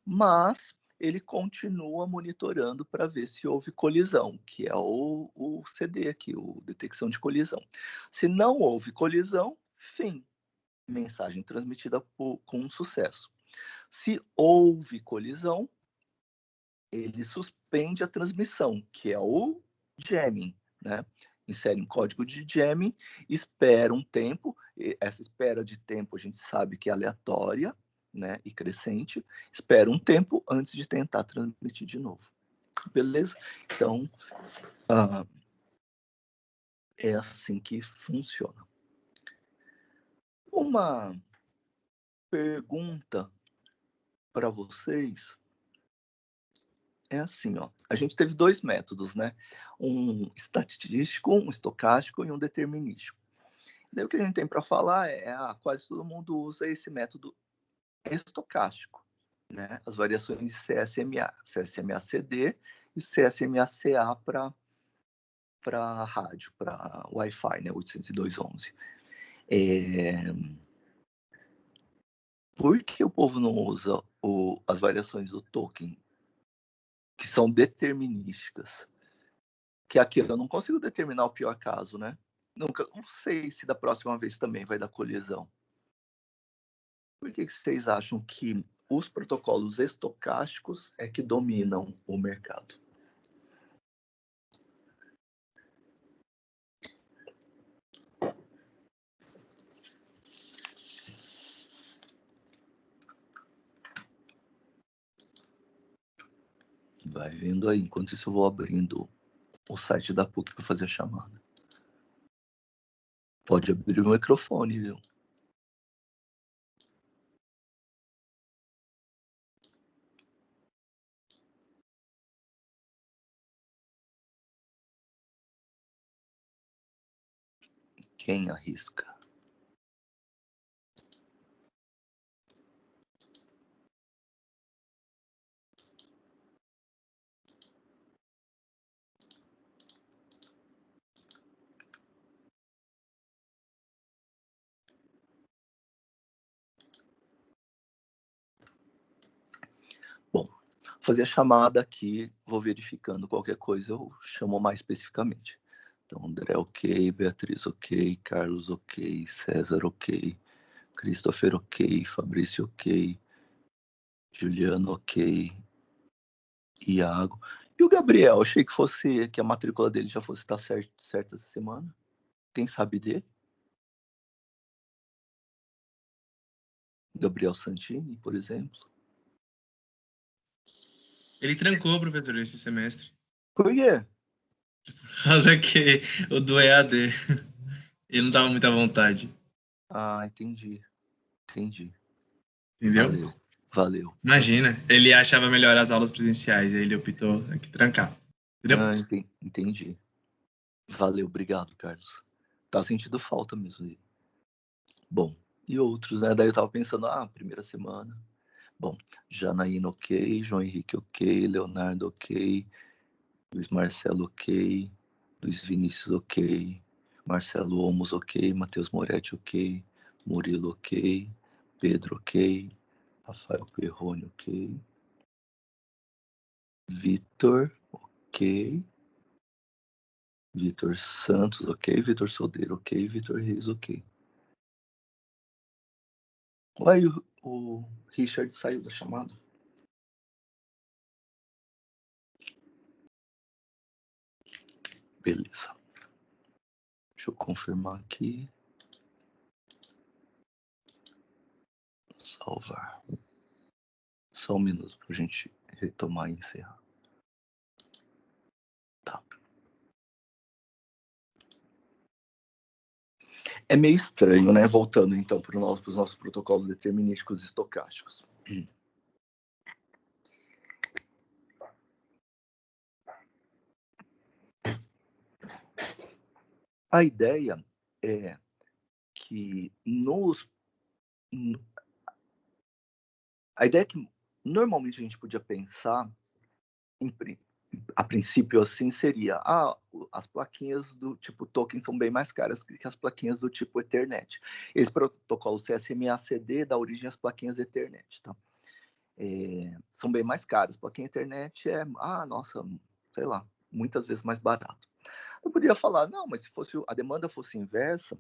Mas ele continua monitorando para ver se houve colisão, que é o CD aqui, o detecção de colisão. Se não houve colisão, fim. Mensagem transmitida com sucesso. Se houve colisão, ele suspende a transmissão, que é o jamming, né? Insere um código de jamming, espera um tempo, essa espera de tempo a gente sabe que é aleatória, né, e crescente, espera um tempo antes de tentar transmitir de novo. Beleza? Então, é assim que funciona. Uma pergunta para vocês é assim, ó. A gente teve 2 métodos, né? Um estatístico, um estocástico e um determinístico. Daí o que a gente tem para falar quase todo mundo usa esse método estocástico, né? As variações de CSMA, CSMA-CD e CSMA-CA para rádio, para Wi-Fi, né? 802.11. Por que o povo não usa as variações do token, que são determinísticas? Que aqui eu não consigo determinar o pior caso, né? Nunca, não sei se da próxima vez também vai dar colisão. Por que vocês acham que os protocolos estocásticos é que dominam o mercado? Vai vendo aí, enquanto isso eu vou abrindo o site da PUC para fazer a chamada. Pode abrir o microfone, viu? Quem arrisca? Bom, vou fazer a chamada aqui, vou verificando qualquer coisa, eu chamo mais especificamente. Então, André, ok, Beatriz, ok, Carlos, ok, César, ok, Christopher, ok, Fabrício, ok, Juliano, ok, Iago. E o Gabriel, achei que a matrícula dele já fosse estar certa essa semana. Quem sabe dele? Gabriel Santini, por exemplo. Ele trancou, professor, esse semestre. Por quê? Por causa que o do EAD. Ele não tava muito à vontade. Ah, entendi. Entendeu? Valeu. Imagina, ele achava melhor as aulas presenciais, aí ele optou aqui trancar. Entendeu? Ah, entendi. Valeu, obrigado, Carlos. Tá sentindo falta mesmo dele. Bom, e outros, né? Daí eu tava pensando, primeira semana. Bom, Janaína, ok. João Henrique, ok. Leonardo, ok. Luiz Marcelo, ok. Luiz Vinícius, ok. Marcelo Olmos, ok. Matheus Moretti, ok. Murilo, ok. Pedro, ok. Rafael Perrone, ok. Vitor, ok. Vitor Santos, ok. Vitor Soldeiro, ok. Vitor Reis, ok. Aí o Richard saiu da chamada. Beleza. Deixa eu confirmar aqui. Salvar. Só um minuto pra gente retomar e encerrar. Tá. É meio estranho, né? Voltando então para os nossos protocolos determinísticos estocásticos. A ideia é que a ideia é que normalmente a gente podia pensar a princípio assim seria as plaquinhas do tipo token são bem mais caras que as plaquinhas do tipo Ethernet. Esse protocolo CSMA-CD dá origem às plaquinhas Ethernet, tá? São bem mais caras. Plaquinha Ethernet nossa, sei lá, muitas vezes mais barato. Eu poderia falar, não, mas se a demanda fosse inversa,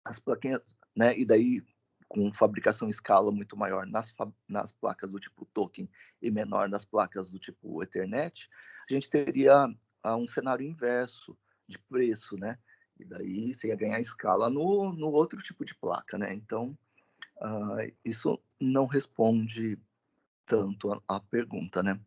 as plaquinhas, né, e daí com fabricação em escala muito maior nas placas do tipo token e menor nas placas do tipo Ethernet, a gente teria um cenário inverso de preço, né? E daí você ia ganhar escala no outro tipo de placa, né? Então, isso não responde tanto a pergunta, né?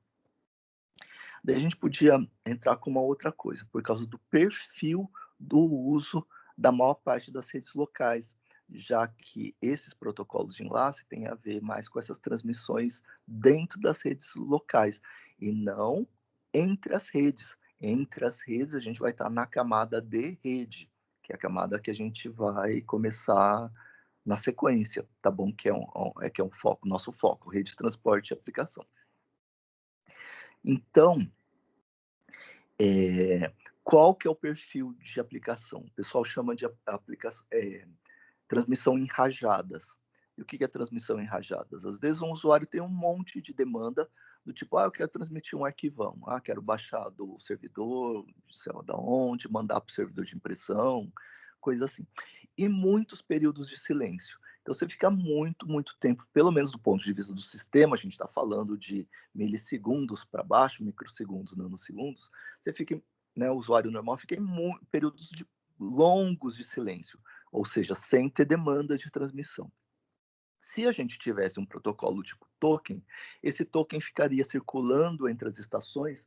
Daí a gente podia entrar com uma outra coisa, por causa do perfil do uso da maior parte das redes locais, já que esses protocolos de enlace têm a ver mais com essas transmissões dentro das redes locais e não entre as redes. Entre as redes, a gente vai estar na camada de rede, que é a camada que a gente vai começar na sequência, tá bom? Que é um foco, nosso foco, rede, transporte e aplicação. Então, qual que é o perfil de aplicação? O pessoal chama de transmissão em rajadas. E o que é transmissão em rajadas? Às vezes um usuário tem um monte de demanda do tipo, eu quero transmitir um arquivão, quero baixar do servidor, sei lá da onde, mandar para o servidor de impressão, coisa assim. E muitos períodos de silêncio. Então você fica muito tempo, pelo menos do ponto de vista do sistema, a gente está falando de milissegundos para baixo, microsegundos, nanosegundos, você fica, né, o usuário normal fica em períodos longos de silêncio, ou seja, sem ter demanda de transmissão. Se a gente tivesse um protocolo tipo token, esse token ficaria circulando entre as estações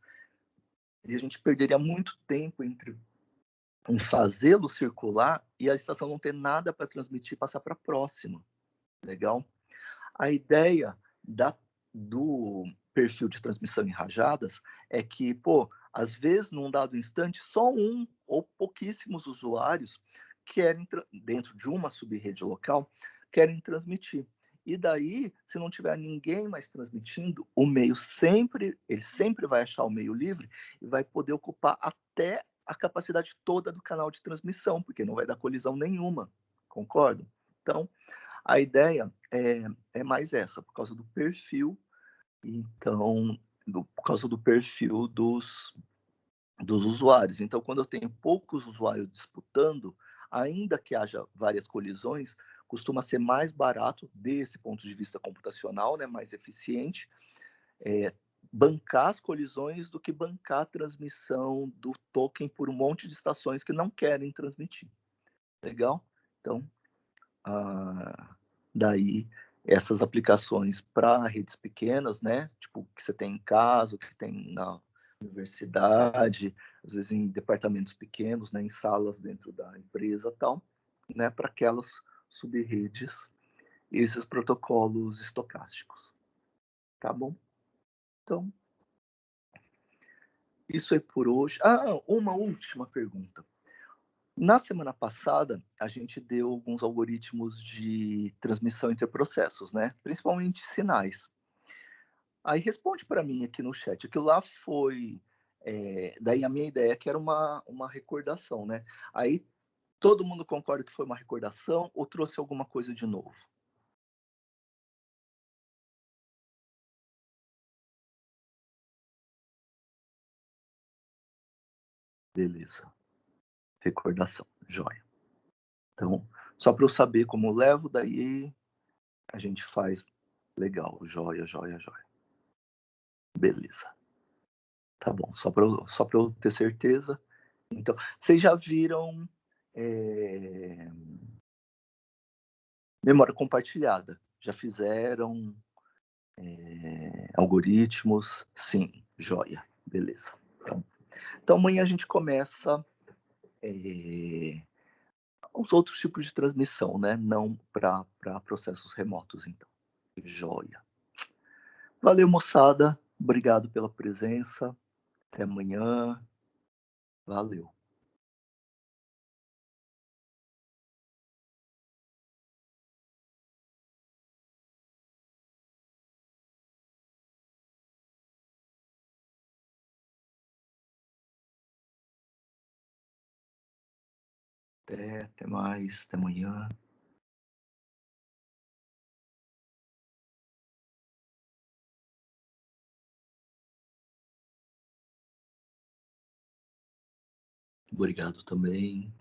e a gente perderia muito tempo em fazê-lo circular e a estação não ter nada para transmitir e passar para a próxima. Legal? A ideia do perfil de transmissão em rajadas é que, às vezes, num dado instante, só um ou pouquíssimos usuários querem, dentro de uma subrede local, querem transmitir. E daí, se não tiver ninguém mais transmitindo, ele sempre vai achar o meio livre e vai poder ocupar até a capacidade toda do canal de transmissão, porque não vai dar colisão nenhuma. Concordo? Então, a ideia é mais essa, por causa do perfil Então, por causa do perfil dos usuários. Então, quando eu tenho poucos usuários disputando, ainda que haja várias colisões, costuma ser mais barato, desse ponto de vista computacional, né, mais eficiente, bancar as colisões do que bancar a transmissão do token por um monte de estações que não querem transmitir. Legal? Então, daí essas aplicações para redes pequenas, né, tipo que você tem em casa, que tem na universidade, às vezes em departamentos pequenos, né, em salas dentro da empresa, tal, né, para aquelas subredes, esses protocolos estocásticos, tá bom? Então, isso é por hoje. Uma última pergunta. Na semana passada, a gente deu alguns algoritmos de transmissão entre processos, né? Principalmente sinais. Aí responde para mim aqui no chat. Aquilo lá foi. Daí a minha ideia é que era uma recordação, né? Aí todo mundo concorda que foi uma recordação ou trouxe alguma coisa de novo? Beleza. Recordação. Joia. Então, só para eu saber como eu levo, daí a gente faz. Legal. Joia, joia, joia. Beleza. Tá bom. Só para eu ter certeza. Então, vocês já viram memória compartilhada? Já fizeram algoritmos? Sim, joia. Beleza. Então amanhã a gente começa os outros tipos de transmissão, né? Não para processos remotos, então. Joia. Valeu, moçada. Obrigado pela presença. Até amanhã. Valeu. Até mais. Até amanhã. Obrigado também.